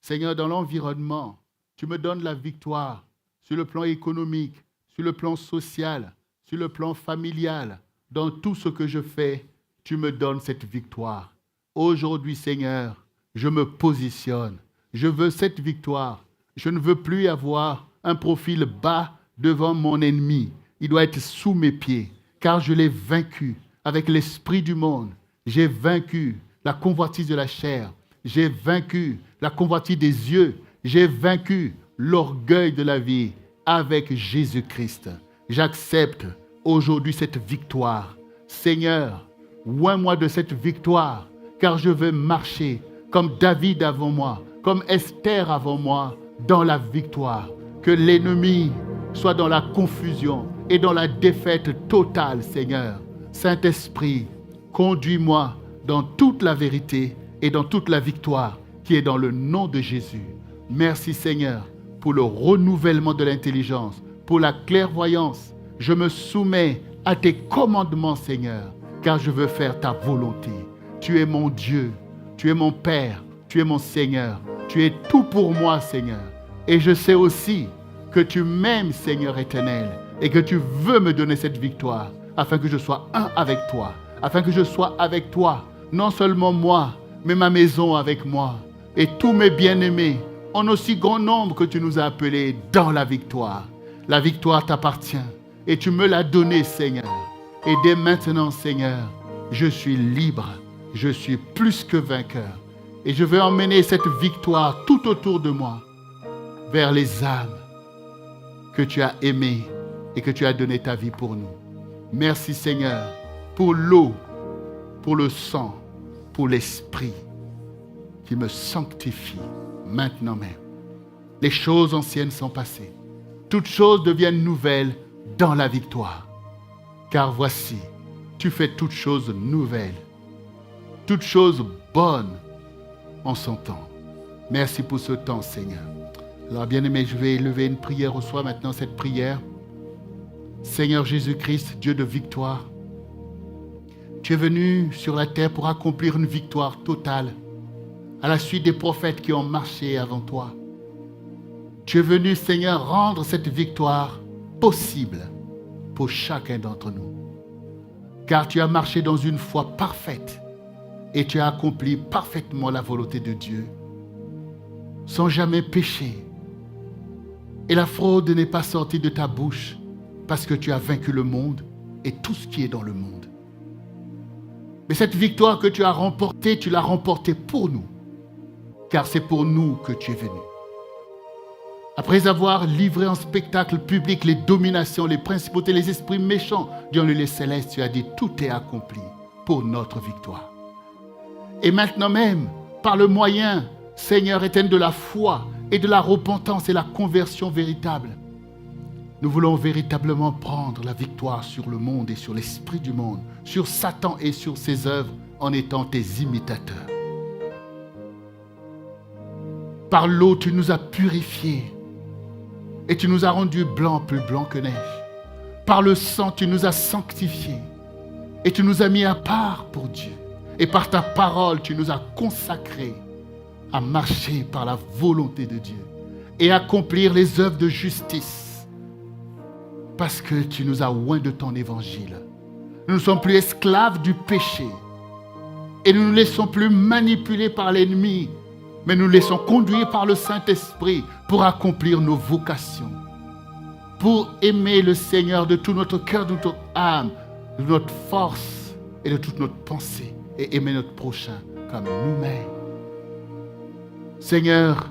[SPEAKER 1] Seigneur, dans l'environnement, tu me donnes la victoire sur le plan économique, sur le plan social, sur le plan familial. Dans tout ce que je fais, tu me donnes cette victoire. Aujourd'hui, Seigneur, je me positionne. Je veux cette victoire. Je ne veux plus avoir un profil bas devant mon ennemi. Il doit être sous mes pieds, car je l'ai vaincu avec l'esprit du monde. J'ai vaincu la convoitise de la chair. J'ai vaincu la convoitise des yeux. J'ai vaincu l'orgueil de la vie avec Jésus-Christ. J'accepte aujourd'hui cette victoire. Seigneur, oins-moi de cette victoire, car je veux marcher comme David avant moi, comme Esther avant moi, dans la victoire. Que l'ennemi soit dans la confusion et dans la défaite totale, Seigneur. Saint-Esprit, conduis-moi dans toute la vérité et dans toute la victoire qui est dans le nom de Jésus. Merci Seigneur pour le renouvellement de l'intelligence, pour la clairvoyance. Je me soumets à tes commandements, Seigneur, car je veux faire ta volonté. Tu es mon Dieu, tu es mon Père, tu es mon Seigneur. Tu es tout pour moi, Seigneur. Et je sais aussi que tu m'aimes, Seigneur éternel, et que tu veux me donner cette victoire, afin que je sois un avec toi, afin que je sois avec toi, non seulement moi, mais ma maison avec moi, et tous mes bien-aimés, en aussi grand nombre que tu nous as appelés dans la victoire. La victoire t'appartient et tu me l'as donnée, Seigneur. Et dès maintenant, Seigneur, je suis libre, je suis plus que vainqueur. Et je veux emmener cette victoire tout autour de moi vers les âmes que tu as aimées et que tu as donné ta vie pour nous. Merci, Seigneur, pour l'eau, pour le sang, pour l'esprit qui me sanctifie maintenant même. Les choses anciennes sont passées. Toutes choses deviennent nouvelles dans la victoire. Car voici, tu fais toutes choses nouvelles, toutes choses bonnes en son temps. Merci pour ce temps, Seigneur. Alors, bien-aimé, je vais élever une prière. Reçois maintenant cette prière. Seigneur Jésus-Christ, Dieu de victoire, tu es venu sur la terre pour accomplir une victoire totale à la suite des prophètes qui ont marché avant toi. Tu es venu, Seigneur, rendre cette victoire possible pour chacun d'entre nous. Car tu as marché dans une foi parfaite et tu as accompli parfaitement la volonté de Dieu, sans jamais pécher. Et la fraude n'est pas sortie de ta bouche parce que tu as vaincu le monde et tout ce qui est dans le monde. Mais cette victoire que tu as remportée, tu l'as remportée pour nous, car c'est pour nous que tu es venu. Après avoir livré en spectacle public les dominations, les principautés, les esprits méchants dans le lieu céleste, tu as dit tout est accompli pour notre victoire. Et maintenant même, par le moyen, Seigneur éternel, de la foi et de la repentance et la conversion véritable, nous voulons véritablement prendre la victoire sur le monde et sur l'esprit du monde, sur Satan et sur ses œuvres en étant tes imitateurs. Par l'eau, tu nous as purifiés et tu nous as rendus blancs, plus blancs que neige. Par le sang, tu nous as sanctifiés et tu nous as mis à part pour Dieu. Et par ta parole, tu nous as consacrés à marcher par la volonté de Dieu et accomplir les œuvres de justice. Parce que tu nous as oints de ton évangile. Nous ne sommes plus esclaves du péché. Et nous ne nous laissons plus manipuler par l'ennemi, mais nous nous laissons conduire par le Saint-Esprit pour accomplir nos vocations. Pour aimer le Seigneur de tout notre cœur, de toute notre âme, de notre force et de toute notre pensée. Et aimer notre prochain comme nous-mêmes. Seigneur,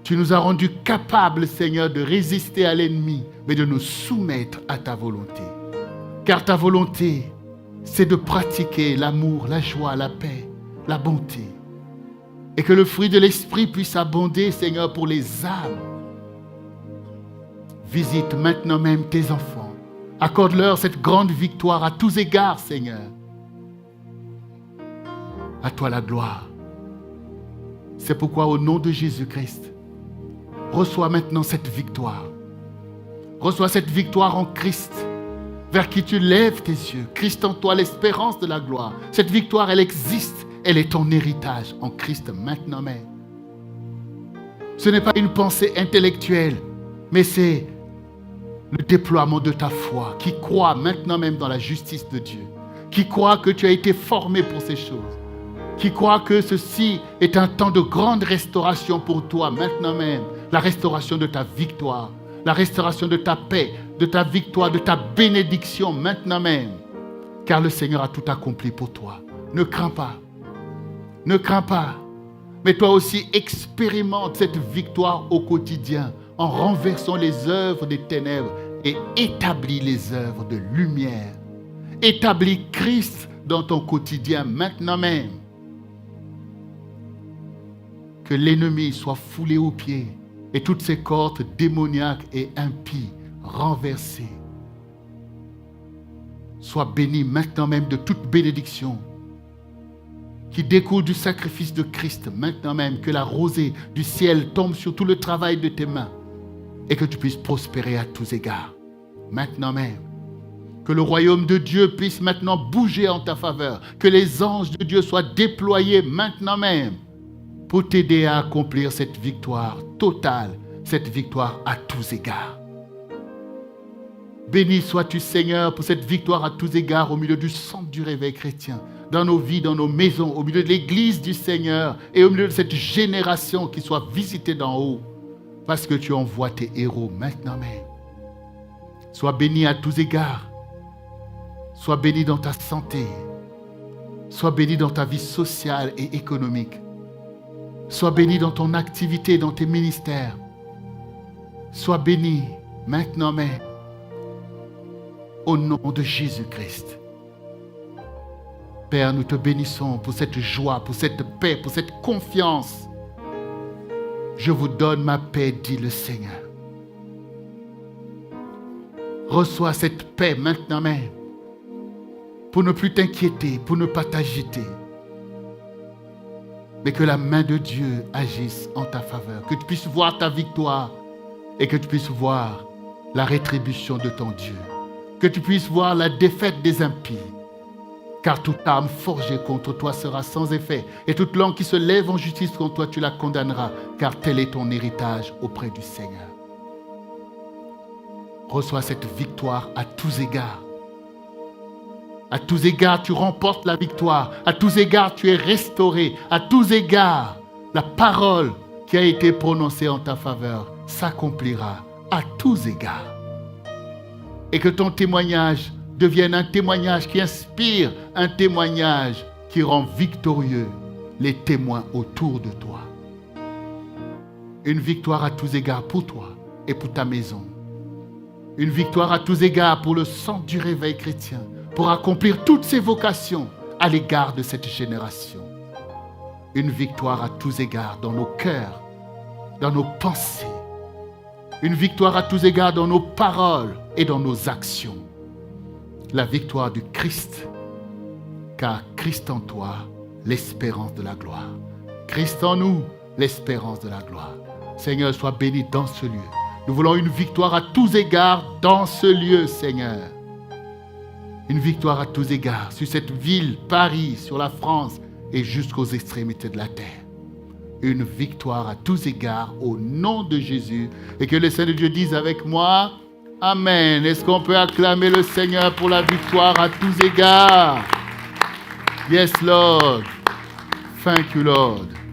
[SPEAKER 1] tu nous as rendus capables, Seigneur, de résister à l'ennemi, mais de nous soumettre à ta volonté. Car ta volonté, c'est de pratiquer l'amour, la joie, la paix, la bonté. Et que le fruit de l'esprit puisse abonder, Seigneur, pour les âmes. Visite maintenant même tes enfants. Accorde-leur cette grande victoire à tous égards, Seigneur. À toi la gloire. C'est pourquoi, au nom de Jésus-Christ, reçois maintenant cette victoire. Reçois cette victoire en Christ, vers qui tu lèves tes yeux. Christ en toi, l'espérance de la gloire. Cette victoire, elle existe. Elle est ton héritage en Christ maintenant même. Ce n'est pas une pensée intellectuelle, mais c'est le déploiement de ta foi, qui croit maintenant même dans la justice de Dieu, qui croit que tu as été formé pour ces choses, qui croit que ceci est un temps de grande restauration pour toi maintenant même, la restauration de ta victoire, la restauration de ta paix, de ta victoire, de ta bénédiction maintenant même, car le Seigneur a tout accompli pour toi. Ne crains pas, ne crains pas, mais toi aussi expérimente cette victoire au quotidien en renversant les œuvres des ténèbres et établis les œuvres de lumière. Établis Christ dans ton quotidien maintenant même. Que l'ennemi soit foulé aux pieds et toutes ses cohortes démoniaques et impies renversées. Sois béni maintenant même de toute bénédiction qui découle du sacrifice de Christ maintenant même. Que la rosée du ciel tombe sur tout le travail de tes mains et que tu puisses prospérer à tous égards maintenant même. Que le royaume de Dieu puisse maintenant bouger en ta faveur. Que les anges de Dieu soient déployés maintenant même pour t'aider à accomplir cette victoire totale, cette victoire à tous égards. Béni sois-tu, Seigneur, pour cette victoire à tous égards au milieu du centre du réveil chrétien. dans nos vies, dans nos maisons, au milieu de l'église du Seigneur et au milieu de cette génération qui soit visitée d'en haut. Parce que tu envoies tes héros maintenant même. Sois béni à tous égards. Sois béni dans ta santé. Sois béni dans ta vie sociale et économique. Sois béni dans ton activité, dans tes ministères. Sois béni maintenant même. Au nom de Jésus-Christ. Père, nous te bénissons pour cette joie, pour cette paix, pour cette confiance. Je vous donne ma paix, dit le Seigneur. Reçois cette paix maintenant même. Pour ne plus t'inquiéter, pour ne pas t'agiter. Mais que la main de Dieu agisse en ta faveur. Que tu puisses voir ta victoire et que tu puisses voir la rétribution de ton Dieu. Que tu puisses voir la défaite des impies. Car toute arme forgée contre toi sera sans effet. Et toute langue qui se lève en justice contre toi, tu la condamneras. Car tel est ton héritage auprès du Seigneur. Reçois cette victoire à tous égards. À tous égards, tu remportes la victoire. À tous égards, tu es restauré. À tous égards, la parole qui a été prononcée en ta faveur s'accomplira à tous égards. Et que ton témoignage devienne un témoignage qui inspire, un témoignage qui rend victorieux les témoins autour de toi. Une victoire à tous égards pour toi et pour ta maison. Une victoire à tous égards pour le centre du réveil chrétien, pour accomplir toutes ses vocations à l'égard de cette génération. Une victoire à tous égards dans nos cœurs, dans nos pensées. Une victoire à tous égards dans nos paroles et dans nos actions. La victoire du Christ, car Christ en toi, l'espérance de la gloire. Christ en nous, l'espérance de la gloire. Seigneur, sois béni dans ce lieu. Nous voulons une victoire à tous égards dans ce lieu, Seigneur. Une victoire à tous égards sur cette ville, Paris, sur la France et jusqu'aux extrémités de la terre. Une victoire à tous égards au nom de Jésus. Et que les saints de Dieu disent avec moi, Amen. Est-ce qu'on peut acclamer le Seigneur pour la victoire à tous égards? Yes, Lord. Thank you, Lord.